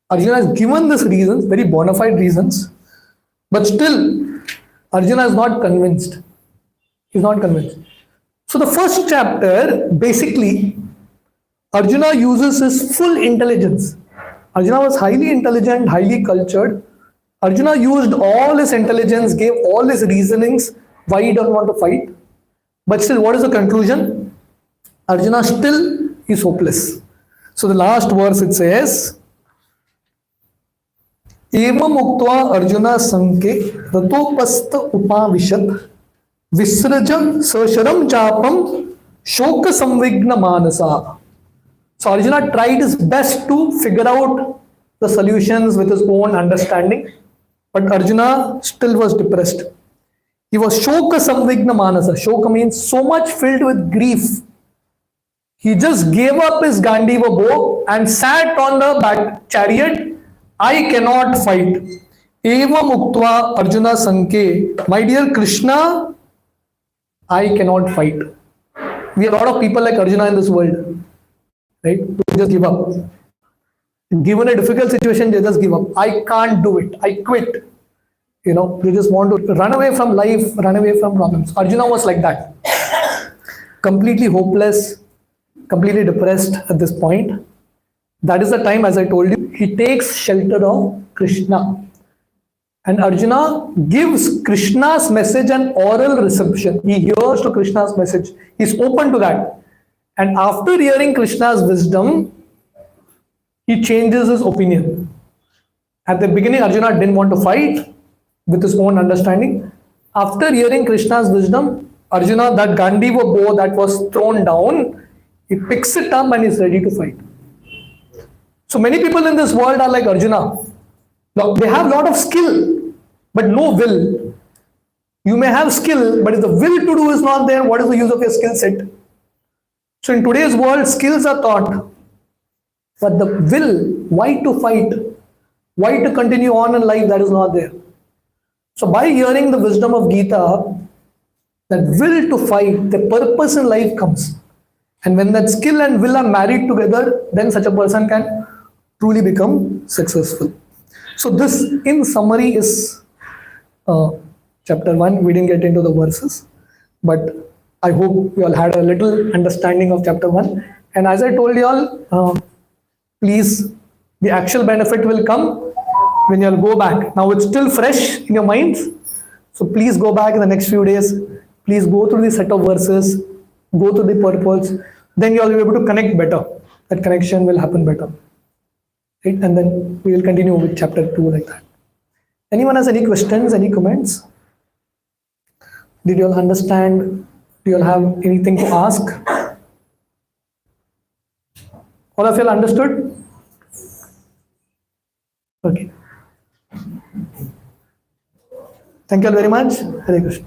Arjuna has given these reasons, very bona fide reasons, but still Arjuna is not convinced. He is not convinced. So the first chapter, basically, Arjuna uses his full intelligence. Arjuna was highly intelligent, highly cultured. Arjuna used all his intelligence, gave all his reasonings why he doesn't want to fight. But still, what is the conclusion? Arjuna still is hopeless. So the last verse it says, Evam uktva Arjuna sanke ratopasta upavishat visraja sasharam chapam shoka samvigna manasa. So Arjuna tried his best to figure out the solutions with his own understanding, but Arjuna still was depressed. He was shoka samvigna manasa. Shoka means so much filled with grief. He just gave up his Gandiva bow and sat on the back chariot. I cannot fight. Eva muktva Arjuna sanke. My dear Krishna, I cannot fight. We have a lot of people like Arjuna in this world. Right? They just give up. Given a difficult situation, they just give up. I can't do it. I quit. They just want to run away from life, run away from problems. Arjuna was like that. Completely hopeless, completely depressed at this point. That is the time, as I told you, he takes shelter of Krishna. And Arjuna gives Krishna's message an oral reception. He hears to Krishna's message. He's open to that. And after hearing Krishna's wisdom, he changes his opinion. At the beginning, Arjuna didn't want to fight with his own understanding. After hearing Krishna's wisdom, Arjuna, that Gandiva bow that was thrown down, he picks it up and is ready to fight. So many people in this world are like Arjuna. They have a lot of skill, but no will. You may have skill, but if the will to do is not there, what is the use of your skill set? So in today's world, skills are taught, but the will, why to fight, why to continue on in life, that is not there. So by hearing the wisdom of Gita, that will to fight, the purpose in life comes. And when that skill and will are married together, then such a person can truly become successful. So this, in summary, is chapter 1. We didn't get into the verses, but I hope you all had a little understanding of chapter 1. And as I told you all, please, the actual benefit will come when you all go back. Now it's still fresh in your minds. So please go back in the next few days. Please go through the set of verses, go through the purpose. Then you all will be able to connect better. That connection will happen better. Right? And then we will continue with chapter 2 like that. Anyone has any questions, any comments? Did you all understand? Do you all have anything to ask? All of you all understood? Okay. Thank you all very much. Hare Krishna.